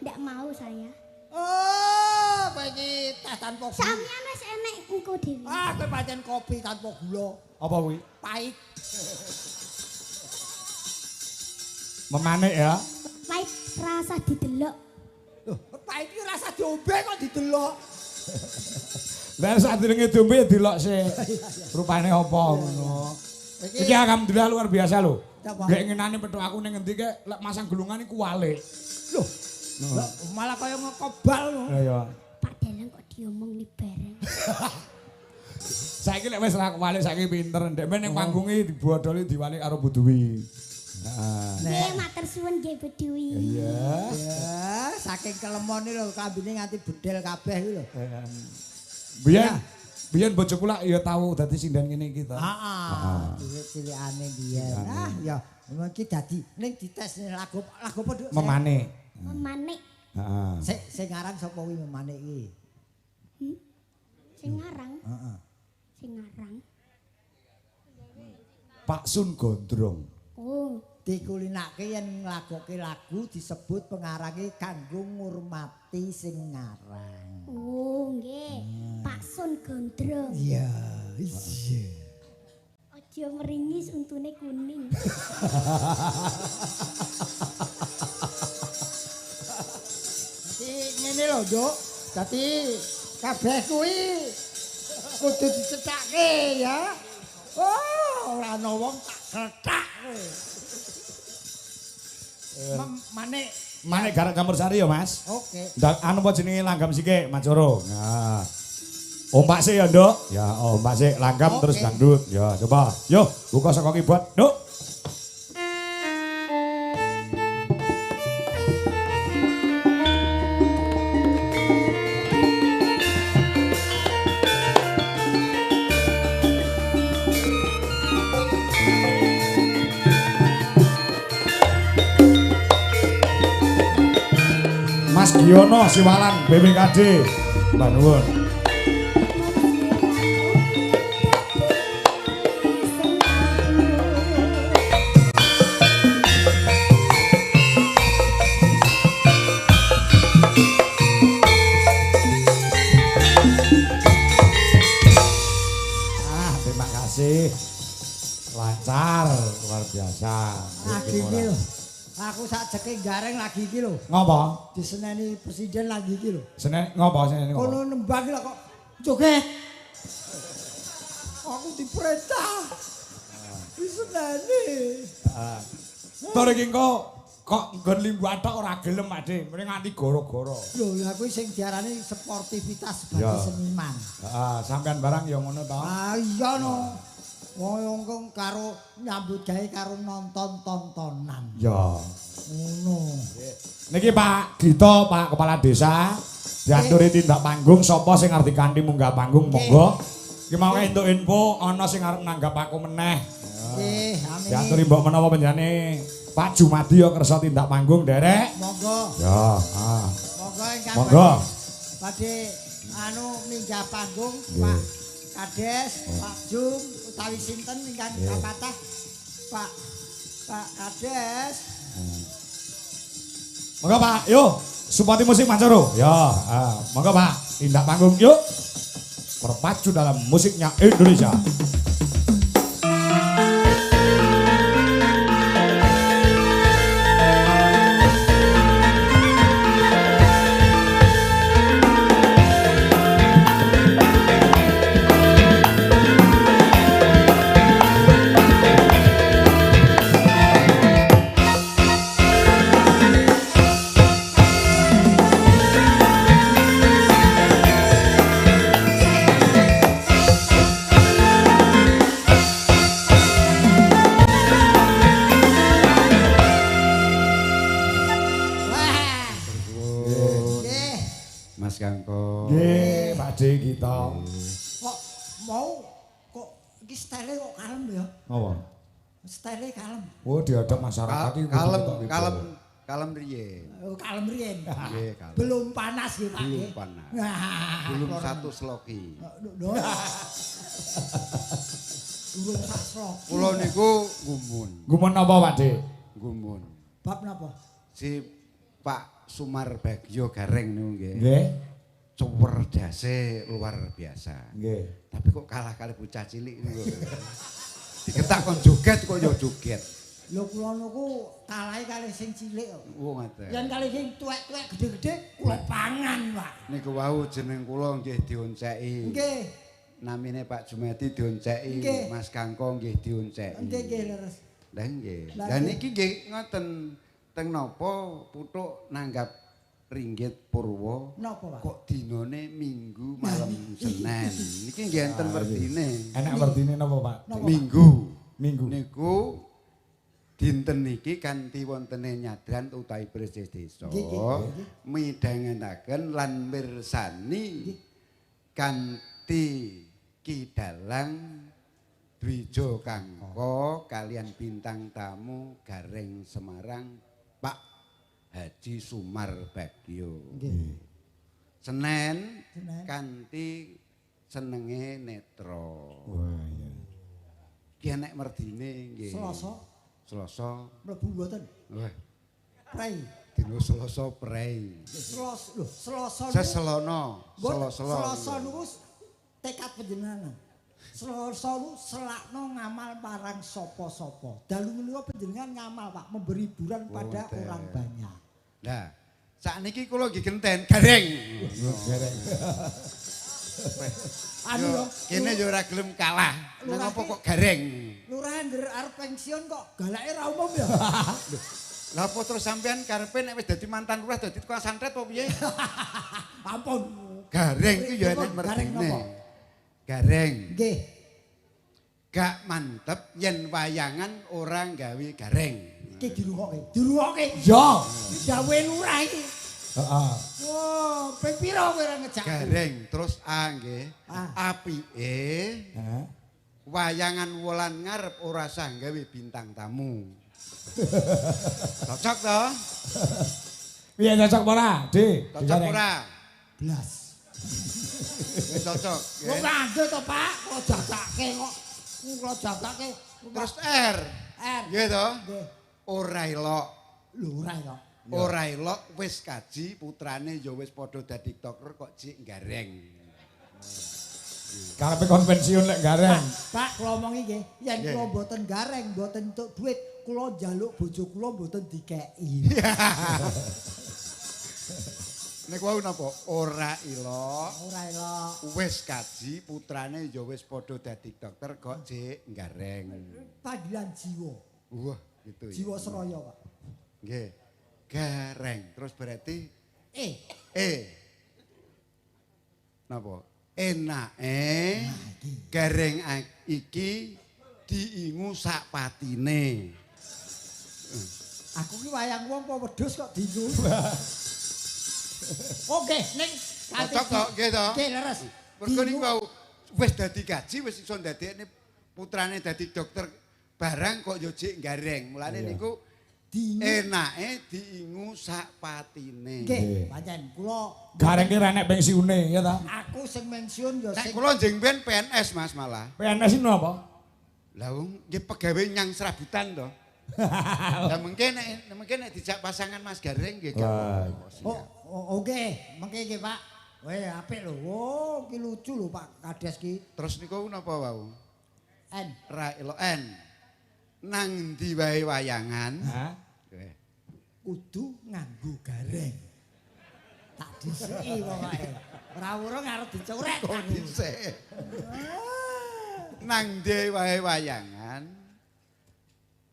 Ndak mau saya. Oh, kowe iki teh tanpa gula. Sampeyan wis enek engko dhewe. Kowe pancen kopi tanpa gula. Apa kuwi? Pahit. Memanik ya. Pahit rasa didelok. Loh, pahit iki rasa diombe kok didelok. Lah sadurunge diombe ya dilok sih. Rupane apa ngono. Iki alhamdulillah luar biasa lho. Gek ngenane petuk aku ning ngendi kek lek masang gulungan iku walik. Loh. Malah kaya ngekobal lho. Ya. Pak Dalang kok diomongni bareng. Saiki lek wis ra walik saiki pinter ndek men ning panggunge dibodoli diwalik karo Bu Dewi. Heeh. Nggih matur suwun nggih Bu Dewi. Iya. Ya, saking kelemone lho klambine nganti bedel kabeh kuwi lho. Biyen bojoku lak ya tau dadi sinden ngene iki to. Heeh. Cilikane biyen. Nah, ya iki dadi ning dites lagu apa Duk? Memanik. Memanik. Heeh. Sing ngarang sapa kuwi memanik iki? Sing ngarang. Heeh. Sing ngarang. Pak Sun Gondrong. Oh, Dikulinake yen nglagokke lagu disebut pengarange kanggo ngurmati sing ngarang. oh nggih. Pak Sun Gondrong. Iya, iya. Aja meringis untune kuning. Ngene lho, Duk. Dadi kabeh kuwi kudu dicethake ya. Oh, ora ana wong tak gethak kowe. Manik garak campursari ya, Mas. Oke. Ndak anu apa jenenge langgam sike, Macoro. Nah. Ompak sik ya, Nduk. Ya, ompak sik langgam terus dangdut. Ya, coba. Yo, buka saka keyboard, Nduk. Mas Giono Siwalan BPKD. Mbak nuwun. Terima kasih. Lancar, luar biasa. Lagi iki lho. Aku sak jeke gareng lagi iki lho. Ngopo? Diseneni presiden lagi iki lho. Senen ngopo senen ngopo? Kono nembang lho kok joget. Aku diperintah. Diseneni. Tur iki kok nggon limbu atok ora gelem, Pak De. Mrene nganti goro-goro. Lho, ya kuwi sing diarani sportivitas sebagai Ya. seniman. Heeh, sampean barang ya ngono to. Ah iya no. Wong karo nyambut gawe karo nonton tontonan. Ya. Ngono. Niki Pak Gito, Pak Kepala Desa, diaturi tindak panggung sapa sing ngerti kanthi munggah panggung monggo. Iki mau entuk info ana sing arep nanggap aku meneh. Nggih, amin. Diaturi mbok menawa panjenengane Pak Jumadi ya kersa tindak panggung derek. Monggo. Ya, Monggo ingkang Monggo. badhe anu minggah panggung Nggih. Pak Kades, Pak Jum utawi sinten ingkang kapatah Pak Kades. Monggo Pak, yuk supporti musik Mancoro. Ya, monggo Pak, tindak panggung yuk. Berpacu dalam musiknya Indonesia. Mas Kangko. Nggih, Pak De kita. Kok mau kok iki style kok kalem ya? Apa? Style kalem. Oh, dihadap masyarakat iki Kalem riyen. Oh, kalem riyen. Nggih, kalem. Belum panas gitu Pak. Belum panas. Belum satu sloki. Belum sasro. Kula niku gumun. Gumun apa Pak De? Gumun. Bab napa? Si Pak Sumar Bagyo Gareng niku nggih. Nggih. cerdase luar biasa. Nggih. Tapi kok kalah kali bocah cilik niku. Diketak kon joget kok ya joget. Lho kula niku kalahe kali sing cilik kok. Oh ngoten. Yen kali sing tuwek-tuwek gede-gede kula pangan, Pak. Niku wau jeneng kula nggih dionceki. Nggih. Namine Pak Jumadi dionceki, Nggih. Mas Kangko nggih dionceki. Nggih leres. Lah nggih. Lah, Lah niki nggih ngoten teng napa putuk nanggap ringgit Purwo. Napa, Pak? Kok dinane Minggu malam Senin. Niki nggih enten werdine. Enak werdine napa, Pak? Napa, Pak? Minggu. Minggu. Niku dinten niki kanthi wontene nyadran utawi Presiden Desa Nggih, nggih. midhangetaken lan mirsani kanthi Kidalang Dwijo Kangko kalian bintang tamu Gareng Semarang Pak Haji Sumar Bagio. Nggih. Senen Senen. kanthi senenge netro. Wah, iya. Ki enek merdine nggih. Selasa Selasa. mlebu mboten. Wah, Prei. dino Selasa prei. Selasa lho, Selasa niku. Seselono, Selasa. Selasa niku tekad panjenengan. Selasa niku selakno ngamal marang sapa-sapa. Dalu menika panjenengan ngamal, Pak, memberi hiburan pada Ngoten. orang banyak. Nah, sakniki kula nggih genten gareng. Gareng. Anu Yo, yo, kene yo ora gelem kalah. Nang Lurah apa ki- kok gareng? Lurah ngger arep pensiun kok galake ra umum ya. Lah apa terus sampean karepe nek wis dadi mantan lurah dadi tukang santet apa piye? Ampun. Gareng ku yo Pripun, enek gareng merdine. napa? Gareng. Nggih. Gak mantep yen wayangan orang gawe gareng. Iki dirungokke. Dirungokke. Yo. Gawe lurah iki. Heeh. Wah, ping pira kowe ora ngejak? Gareng terus nggih. Ah. Apike Heeh. wayangan wulan ngarep ora sah gawe bintang tamu. Cocok toh? Piye cocok ora, Dik? Cocok ora? Blas. Wis cocok. Kok nggih. ngandel to, Pak? Kok jatake kok. Kok jatake. Terus R. R. Nggih toh? Nggih. Ora elok. Lho ora kok. Ora elok wis kaji putrane ya wis padha dadi TikToker kok jek gareng. Karepe kon pensiun lek gareng. Pak, kula omongi nggih, yen Nggih. kula mboten gareng, mboten entuk duit, kula njaluk bojo kula mboten dikeki. Nek wau napa? Ora elok. Ora elok. Wis kaji putrane ya wis padha dadi TikToker kok jek gareng. Panggilan jiwa. Wah, gitu ya. Jiwa seraya, Pak. Nggih. Gareng. Terus berarti Eh, napa? Enake gareng iki diingu sak patine. aku ki wayang wong apa wedhus kok dingu. Oke, ning Cocok kok, nggih to? Nggih, leres. Mergo niku Dingu. wau wis dadi gaji wis iso ndadekne putrane dadi dokter barang kok yo jek gareng. Mulane niku Dingu. enake diingu sak patine. Nggih, pancen kula Gareng ki ra enek pensiune ya ta? aku sing pensiun ya Nek sing kula njeng ben PNS Mas malah. PNS ini apa? Lah wong nggih pegawe nyang serabutan to. Lah mungkin nek dijak pasangan Mas Gareng nggih gak Wah. apa-apa. oke, mengke nggih, Pak. Weh, apik lho. Oh, ki lucu lho, Pak Kades ki. Terus niku napa wau? En. Ra eloken. Nang ndi wae wayangan. Hah? Nggih. Kudu nganggo gareng. Tak disiki pokoke. Ora urung arep dicorek. Kok dhisik. Nang ndi wae wayangan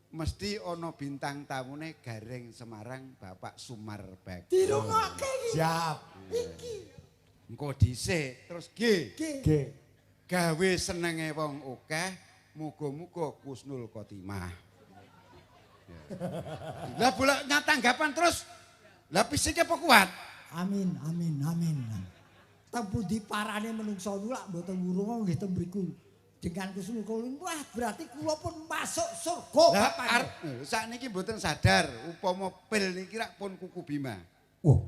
mesti ana bintang tamune Gareng Semarang Bapak Sumar Bagio. Dirungokke iki. Siap. Iki. Engko dhisik terus G. Nggih. Gawe senenge wong akeh, muga-muga Kusnul Khotimah. Lah bolak nyatanggapan terus. Lah fisike apa kuat? Amin, amin, amin. Teng pundi parane menungso niku lak mboten wurung nggih teng mriku. Dengan kusnul khotimah, wah berarti kula pun masuk surga Lah Bapak. arep sakniki mboten sadar upama pil niki rak pun kuku Bima. Wah,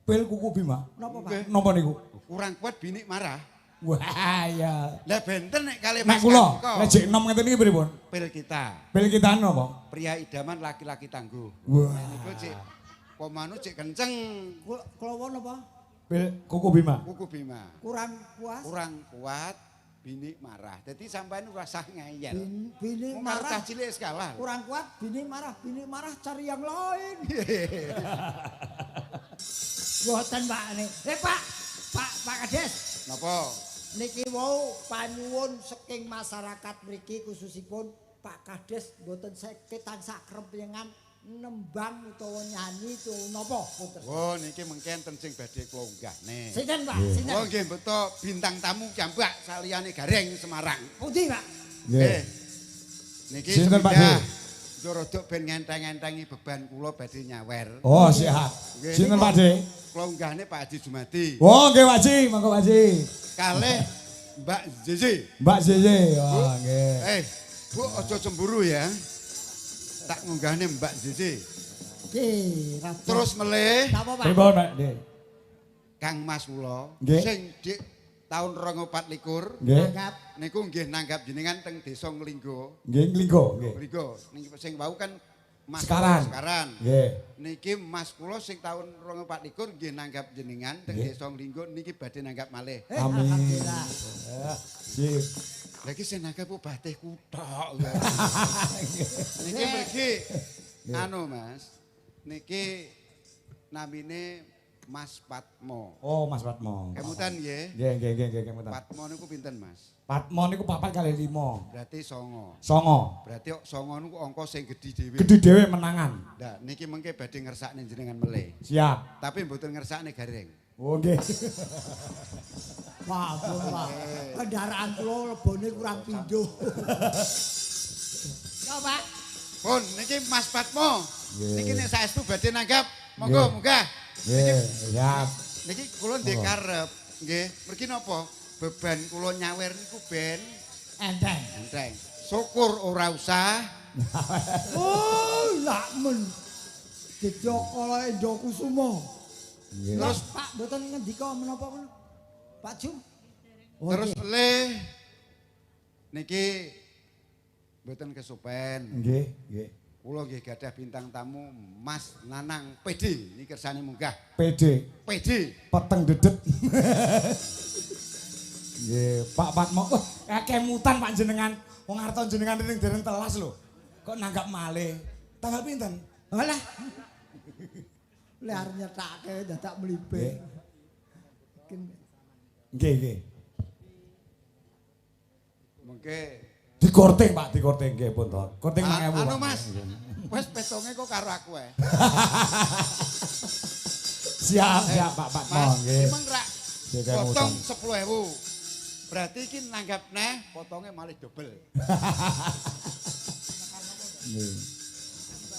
pil kuku Bima. Napa, Pak? Nggih. Napa niku? Kurang kuat binik marah. Wah, ya. Lah benten nek kalih Nek Mas kula, Kangko, nek jek enom ngeten iki pripun? pil kita. Pil kita napa? Pria idaman laki-laki tangguh. Wah. Niku cek pomanu cek kenceng. Kula napa? Kuku Bima. Kuku Bima. Kurang puas. Kurang kuat, bini marah. Jadi sampean ora usah ngeyel. Bini Wong marah. cah cilik kalah. Kurang kuat, bini marah cari yang lain. Boten Pak nih. Pak Kades. Napa? Niki wau panyuwun saking masyarakat mriki khususipun Pak Kades mboten saged tansah krempengan nembang utawa nyanyi utawa napa puter. Oh niki mengke enten sing badhe kula unggahne. Sinten Pak? Sinten? Oh nggih beto bintang tamu jambak saliyane Gareng Semarang. Pundi Pak? Nggih. Niki Sinten Pak semenjak Rodok ben ngenteng-entengi beban kula badhe nyawer. Oh siap. Sinten Pak De? Kula unggahne Pak Haji Jumadi. Oh nggih Pak Haji, monggo Pak Haji. Kalih Mbak Zizi. Mbak Zizi. Oh nggih. Bu aja cemburu ya. Tak ngunggahne Mbak Zizi. Nggih, rada. Terus melih Napa Pak? Pripun Pak De? Kang Mas kula Nggih. sing dik taun 2024 Nggih. Nanggap. niku nggih nanggap jenengan teng Desa Nglinggo. Nggih nglinggo nggih. Nglinggo sing wau kan Mas Sekaran. Sekaran. Nggih. Niki Mas kula sing taun 2024 nggih nanggap jenengan teng Nggih. Desa Nglinggo niki badhe nanggap malih. Amin. Alhamdulillah. Sip. Lagi sing nanggap batih kuthok. Niki mriki anu Mas. Niki namine Mas Patmo. Oh Mas Patmo. Kemutan nggih. Nggih kemutan. Patmo niku pinten Mas? Patmo niku 4 kali 5. Berarti 9. Songo. Berarti 9 niku angka sing gedhi dhewe. Gede dhewe menangan. Nah, niki mengke badhe ngersakne jenengan melih. Siap. Tapi mboten ngersakne Gareng. Oh nggih. Wah, Pak. Kendaraan kula lebone kurang pindho. Yo, Pak. Pun niki Mas Patmo. Nggih. Niki nek saestu badhe nanggap. Monggo munggah. Nggih, siap. Niki kula ndek karep nggih. Mergi napa? Beban kula nyawer niku ben Enteng. enteng. Syukur ora usah. Oh, lak men. Dijokolo Endo Kusuma. Nggih. Terus Pak mboten ngendika menapa men? Pak Jum. Oh, Terus nggih. le niki mboten kesupen. Nggih, nggih. Kula nggih gadah bintang tamu Mas Nanang PD niki kersane munggah. PD. PD. Peteng dedet. Nggih, Pak Patmo. Wah, kemutan Pak jenengan. Wong arep jenengan ning dereng telas lho. Kok nanggap malih. Tanggal pinten? Alah. Le arep nyetake dadak mlipir. Nggih, nggih. Mengke Dikorting Pak, dikorting nggih pun to. Korting 5000. anu Pak. Mas. Wes petonge kok karo aku ae. Siap Pak Patmo Mas, nggih. emang rak Nggih, potong kemutan. 10.000. Berarti iki nanggap neh potongnya malah dobel.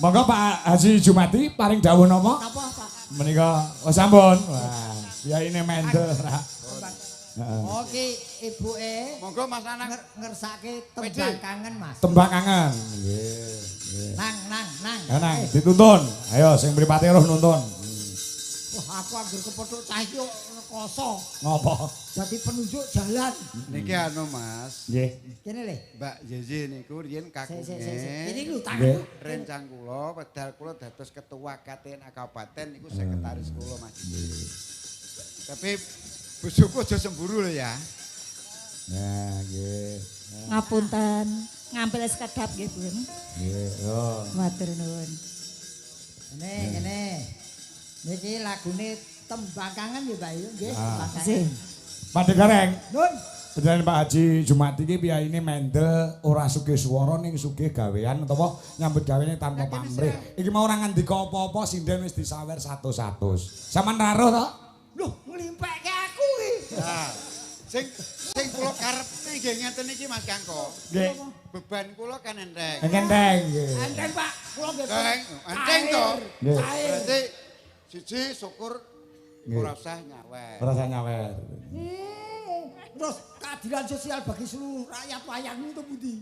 Monggo Pak Haji Jumadi paring dawuh napa? Napa, Pak? Menika sampun. Wah, yaine mendel. Heeh. Oh, ki ibuke Monggo Mas Nanang. ngersake PD. tembang kangen, Mas. Tembang kangen. Nggih, nggih. Nang. Nang dituntun. Ayo sing mripate roh nuntun. Wah, aku anggere kepethuk cah iki rekoso. Ngopo? Dadi penunjuk jalan. Niki anu Mas. Nggih. Kene le. Mbak Yezi niku riyen Sik. Ini kakunge. lho tangan. Nggih. Rencang kula, wedal kula dados ketua KTN Kabupaten niku sekretaris kula Mas. Tapi bojoku aja semburu lho ya. Nah, nggih. Ngapunten, ngambil sekedap nggih, Bun. Nggih. Yo. Matur nuwun. Kene. Niki lagune tembang kangen ya, Pak ya, nggih. Ah. Tembang kangen. Sing. Pak Gareng. Nun. Beneran Pak Haji Jumadi iki piyaine mendel ora sugih swara ning sugih gawean utawa nyambut gawene tanpa pamrih. Iki mau ora ngandika apa-apa sinden wis disawer 100. Saman raruh to? Loh, nglimpekke aku iki. Nah, sing kula karepe nggih ngeten iki Mas Kangko. Nggih. Beban kula kan enteng. Enteng nggih. Enteng, Pak. Kula nggih. Enteng, enteng to. Nggih. Berarti siji syukur Nggih. ora usah nyawer. Ora usah nyawer. Terus keadilan sosial bagi seluruh rakyat wayangmu itu budi.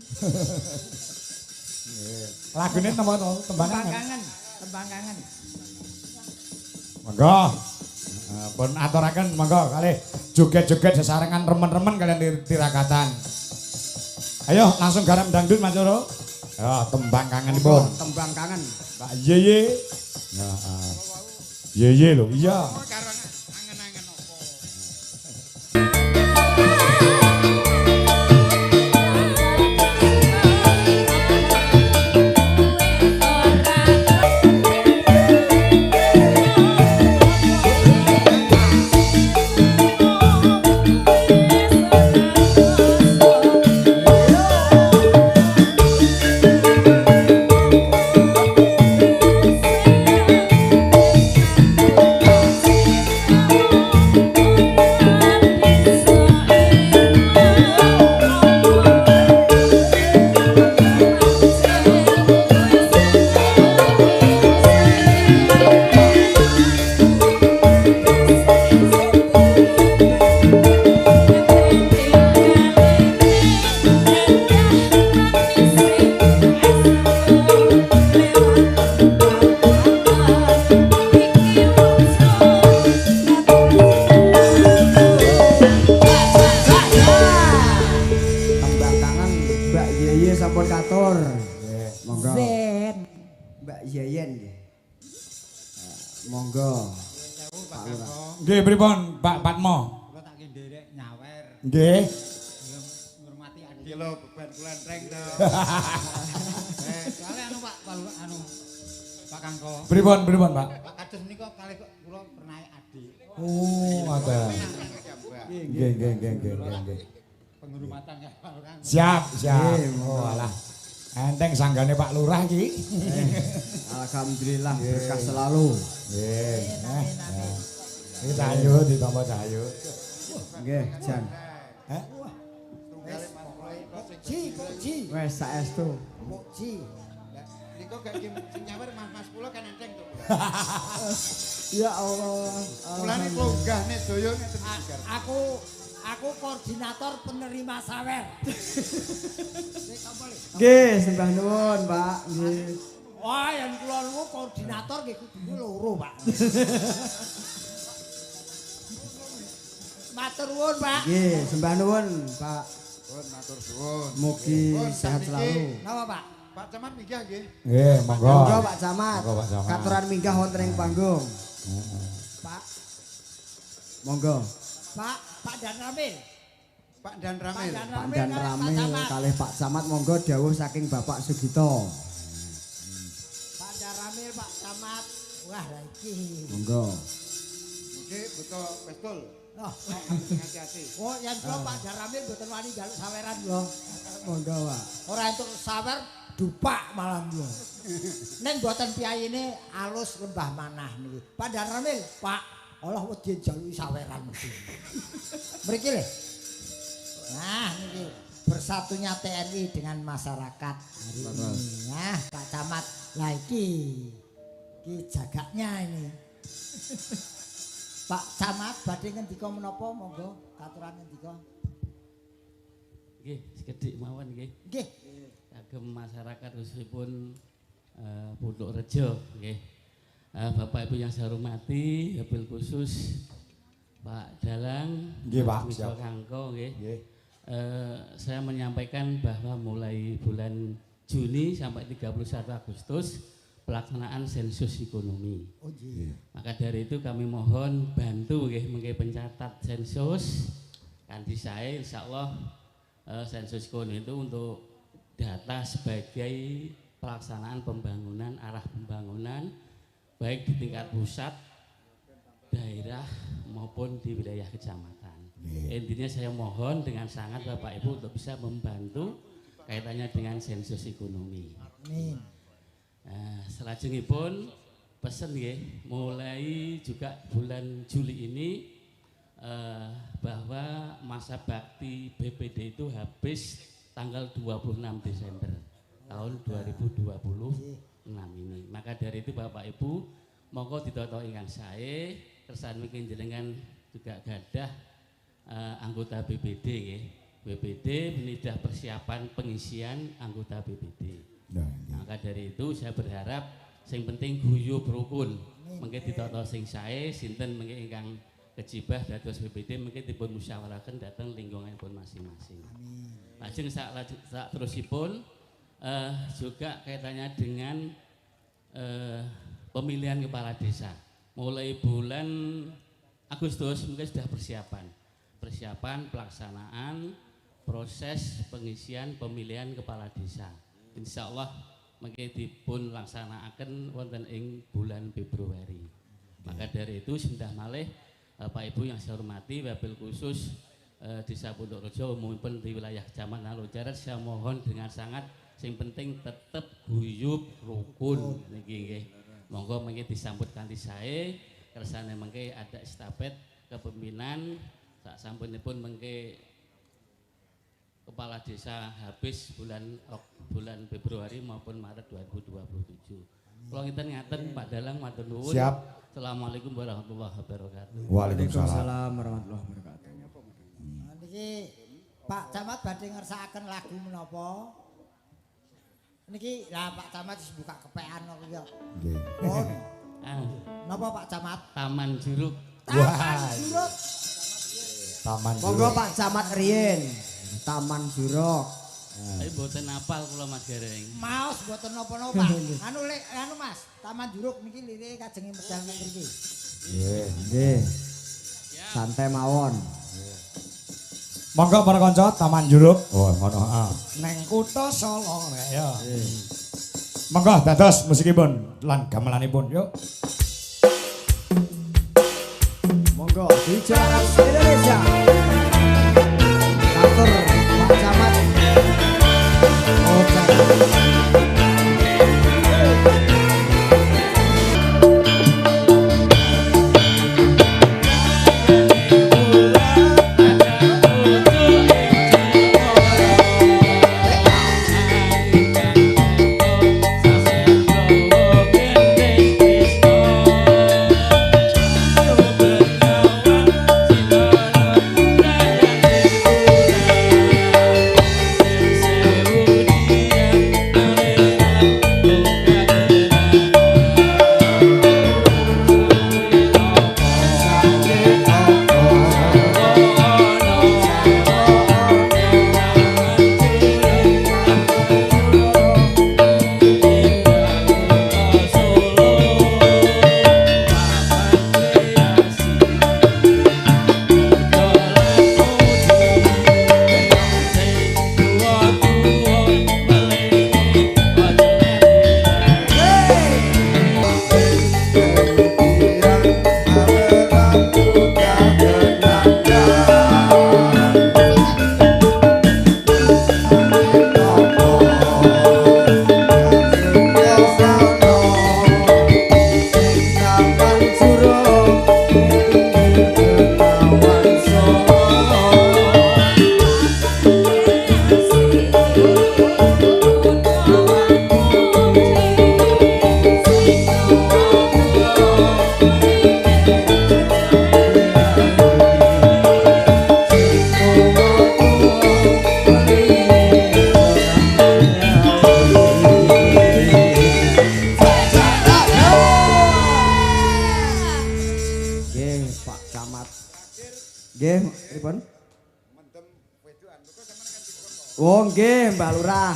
Lagune napa to? Tembang kangen. Tembang kangen. Monggo. Pun aturaken monggo kalih joget-joget sesarengan remen-remen kalian tirakatan. Ayo langsung garam dangdut Mas Coro. Ya, tembang kangenipun. Tembang kangen. Pak Yeye. Ya. Yeye lho, iya. Karo angen-angen. Zen. Mbak Yeyen nggih. Monggo. Pak Lurah. Nggih pripun Pak Patmo? Kula tak nderek nyawer. Nggih. Ngurmati adik lho beban kula entreng to. Kali anu Pak anu Pak Kangko. Pripun Pak? Pak kados menika kali kula pernah adik. Oh, ada. Nggih. Penghormatan ya Pak Lurah. Siap. Oh, alah. Enteng sanggane Pak Lurah iki. Alhamdulillah berkah selalu. Nggih. Iki Cahyo ditampa Cahyo. Nggih, Jan. Heh? Ji. Wes saestu. Ji. Niku gak sing nyawer mas kula kan enteng to. Ya Allah. Kula niku longgahne daya ngeten segar. Aku koordinator penerima sawer. Nggih, sembah nuwun, Pak. Nggih. Wah, yang kula niku koordinator nggih kudu loro, Pak. Matur nuwun, Pak. Nggih, sembah nuwun, Pak. Pun matur suwun. Mugi Pun sehat sakniki selalu. Napa, Pak? Pak Camat minggah nggih. Nggih, monggo. Monggo Pak Camat. Monggo, Pak Camat. Katuran minggah wonten ing panggung. Pak, Monggo. Pak Dan Ramil. Pak Dan Ramil. Pak Dan Ramil kalih Pak Camat monggo dawuh saking Bapak Sugito. Pak Dan Ramil, Pak Camat. Wah, lah iki. Monggo. Nggih betul betul. Loh, Hati-hati. oh yang kula Pak Dan Ramil mboten wani njaluk saweran lho. Monggo, Pak. Ora entuk sawer dupak malah lho. Ning mboten piyayine alus lembah manah niki. Pak Dan Ramil, Pak, Allah wedi njaluki saweran mesti. Mriki lho. Nah, niki bersatunya TNI dengan masyarakat hari ini. Nah, Pak Camat, lah iki jagaknya ini. Pak Camat badhe ngendika menapa monggo katuran ngendika. Nggih, sekedhik mawon nggih. Nggih. Kagem masyarakat khususipun Pondok Rejo nggih. Bapak Ibu yang saya hormati, wabil khusus Pak Dalang, Nggih, Pak. Mas Siap. Kangko nggih. Nggih. Saya menyampaikan bahwa mulai bulan Juni sampai 31 Agustus pelaksanaan sensus ekonomi. Oh nggih. Maka dari itu kami mohon bantu nggih mengke pencatat sensus kanthi sae insyaallah sensus ekonomi itu untuk data sebagai pelaksanaan pembangunan arah pembangunan baik di tingkat pusat, daerah maupun di wilayah kecamatan. Intinya saya mohon dengan sangat Bapak Ibu untuk bisa membantu kaitannya dengan sensus ekonomi. Amin. Selajengipun pesen nggih mulai juga bulan Juli ini bahwa masa bakti BPD itu habis tanggal 26 Desember tahun 2026 ini. Maka dari itu Bapak Ibu monggo ditoto ingkang sae kersane mungkin jenengan juga gadah anggota BPD nggih. BPD menidah persiapan pengisian anggota BPD. Maka dari itu saya berharap sing penting guyub rukun mengke ditata sing sae sinten mengke ingkang kejibah dados BPD mengke dipun musyawarahaken dhateng lingkunganipun masing-masing. Lajeng sak terusipun juga kaitannya dengan pemilihan kepala desa. Mulai bulan Agustus mungkin sudah persiapan pelaksanaan proses pengisian pemilihan kepala desa. Insya Allah mungkin dipun laksanakaken wonten ing bulan Februari. Maka dari itu sudah malih Bapak Ibu yang saya hormati, wabil khusus Desa Pondok Rejo umumipun di wilayah Kecamatan Lojarat, saya mohon dengan sangat sing penting tetap guyub rukun niki nggih. Monggo mengki disambut kanthi sae kersane mengki ada estafet kepemimpinan sak sampunipun mengki kepala desa habis bulan Februari maupun Maret 2027. Kula ngiten ngaten Pak Dalang matur nuwun. Siap. Assalamualaikum warahmatullahi wabarakatuh. Waalaikumsalam warahmatullahi wabarakatuh. Niki Pak Camat badhe ngersakaken lagu menapa? Niki lah Pak Camat wis buka kepean kok ya. Nggih. Oh, Ah, napa Pak Camat? Taman Juruk. Wah. Juruk. Taman Monggo Juruk. Pak Camat riyen. Taman Jurok. Tapi mboten apal kula Mas Gareng. Maos mboten napa-napa. Anu Mas, Taman Juruk niki lirike kajenge medal nek mriki. Nggih. Santai mawon. Monggo para kanca Taman Juruk. Oh, ngono heeh. Neng kutha Solo rek ya. Monggo dados musikipun lan gamelanipun yuk. Monggo DJ Indonesia. Atur Pak Camat. Oh nggih Mbah Lurah.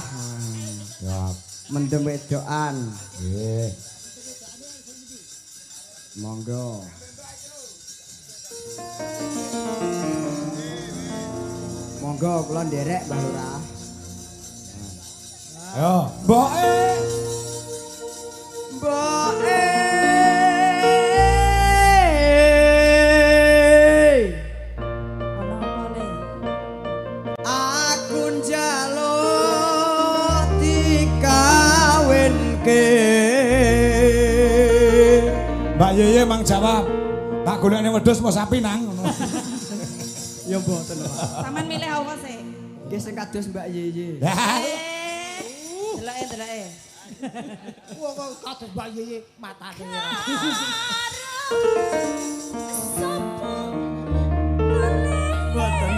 Ya, mendem wedokan. Nggih. Monggo. Monggo kula nderek Mbah Lurah. Ayo, mboke. Mboke. Mbak Yeye mang jawab, tak golekne wedhus mau sapi nang ngono. Ya mboten, Pak. Taman milih apa sih? Nggih sing kados Mbak Yeye. Delok-delok. Wong kok kados Mbak Yeye matane. Sopo? Mboten.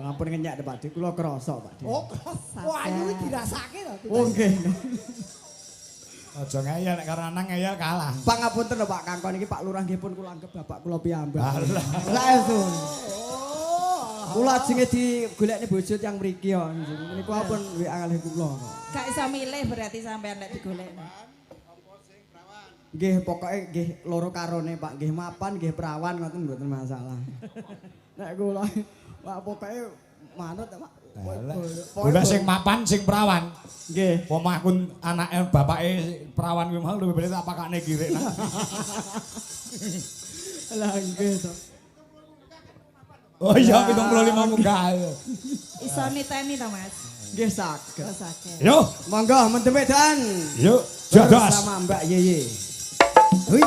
Ampun ngenyak Pak Dik, kula krasa Pak Dik. Oh, wah ayu dirasake to. Oh nggih. Aja ngeyel nek karo anang ngeyel kalah. Pangapunten lho Pak Kangkon iki Pak Lurah nggih pun kula anggap bapak kula piyambak. Alah. Laesun. Kula ajenge digolekne bojo tiyang mriki ya. Niku ampun WA kalih kula kok. Gak iso milih berarti sampean nek digolekne. Nggih pokoke nggih loro karone Pak, nggih mapan nggih perawan ngoten mboten masalah. Nek kula Pak pokoke manut Pak. Golek sing mapan sing perawan. Nggih. Pomah aku anake bapake perawan kuwi mau luwih bener tak pakane kirek nang. Lah nggih to. Oh iya 75 munggah. Iso niteni to Mas? Nggih saged. Oh saged. Yo, Monggo mendem edan. yuk, jodos. Sama Mbak Yeye. Wih.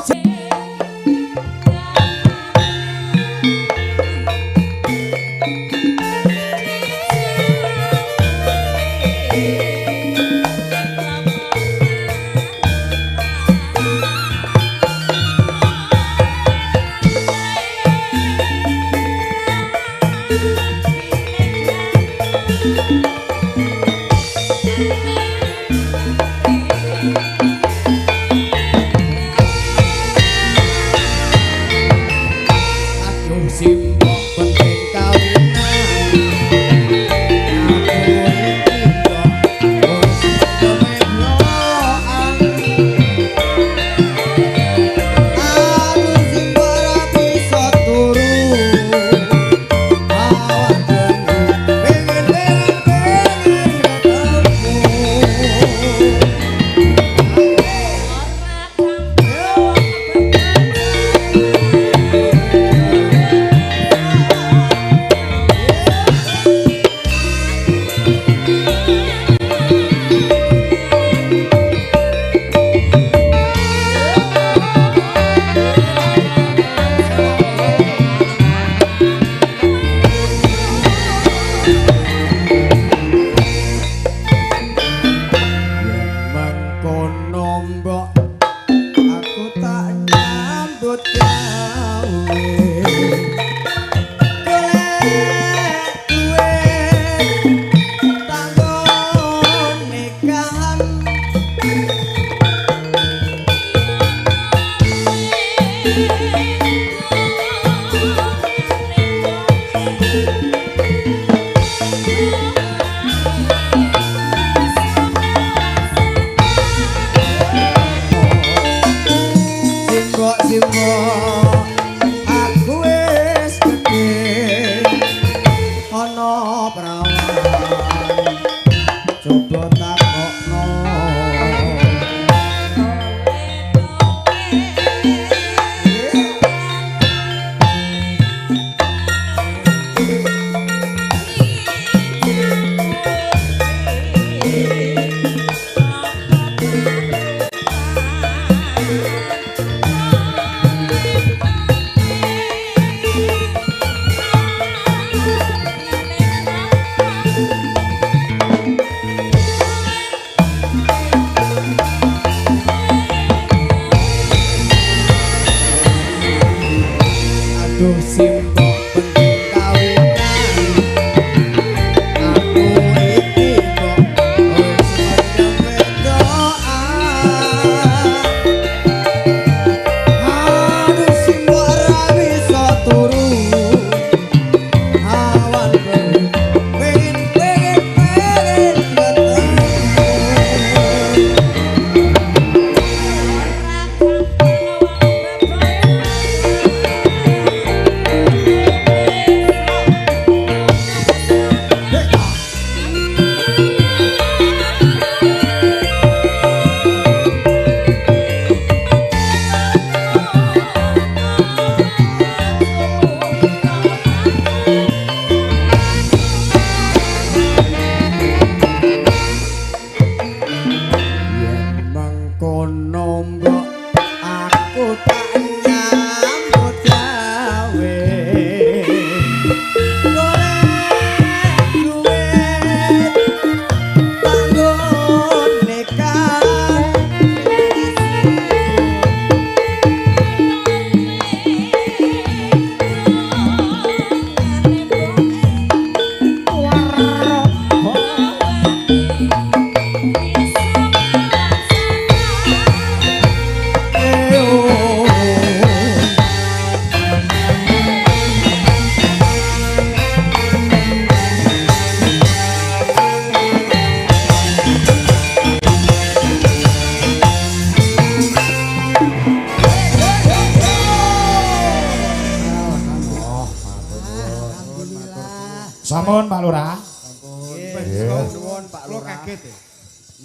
Sampun Pak Lurah. Nggih, nuwun Pak Lurah. Lo kaget ya.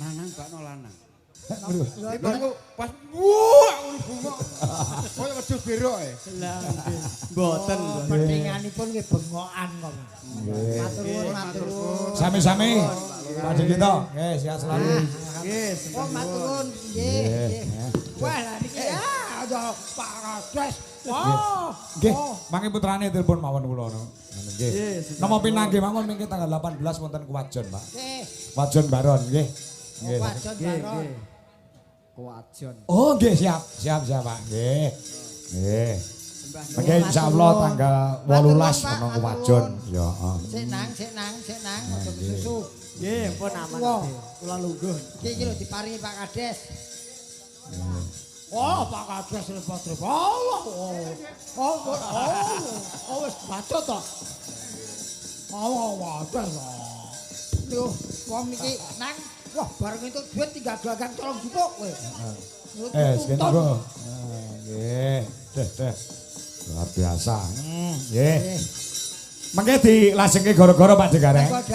Nanang bakno lanang. Iku pas aku bunga. Koyo wedhus berok e. Mboten. Pentinganipun nggih bengokan kok. Matur nuwun, matur nuwun. Sami-sami. Pak Dikito, nggih sehat selalu. Nggih, Oh, matur nuwun. Nggih. Wah, lah niki ya ada Pak Kades. Wah. Nggih, mangke putrane telepon mawon kula no. Nggih. Nama pinanggih mawon mingke tanggal 18 wonten Kuwajon, Pak. Nggih. Wajon Baron, nggih. Nggih. Wajon Baron. Kuwajon. Oh, nggih siap, Pak. Nggih. Nggih. Mangke insyaallah tanggal 18 ana Kuwajon. Ya, heeh. Sik nang, aja susu. Nggih, pun aman. Wah. Kula lungguh. Iki lho diparingi Pak Kades. Oh, Pak Kades repot-repot. Allah. Oh, wis baca to. Oh, waduh. Duh, wong iki nang wah bareng entuk duit tinggal gagang colong jupuk kowe. Sekene kok. Nggih, deh. Luar biasa. Nggih. Mengke dilasengke gara-gara Pak Jegareng.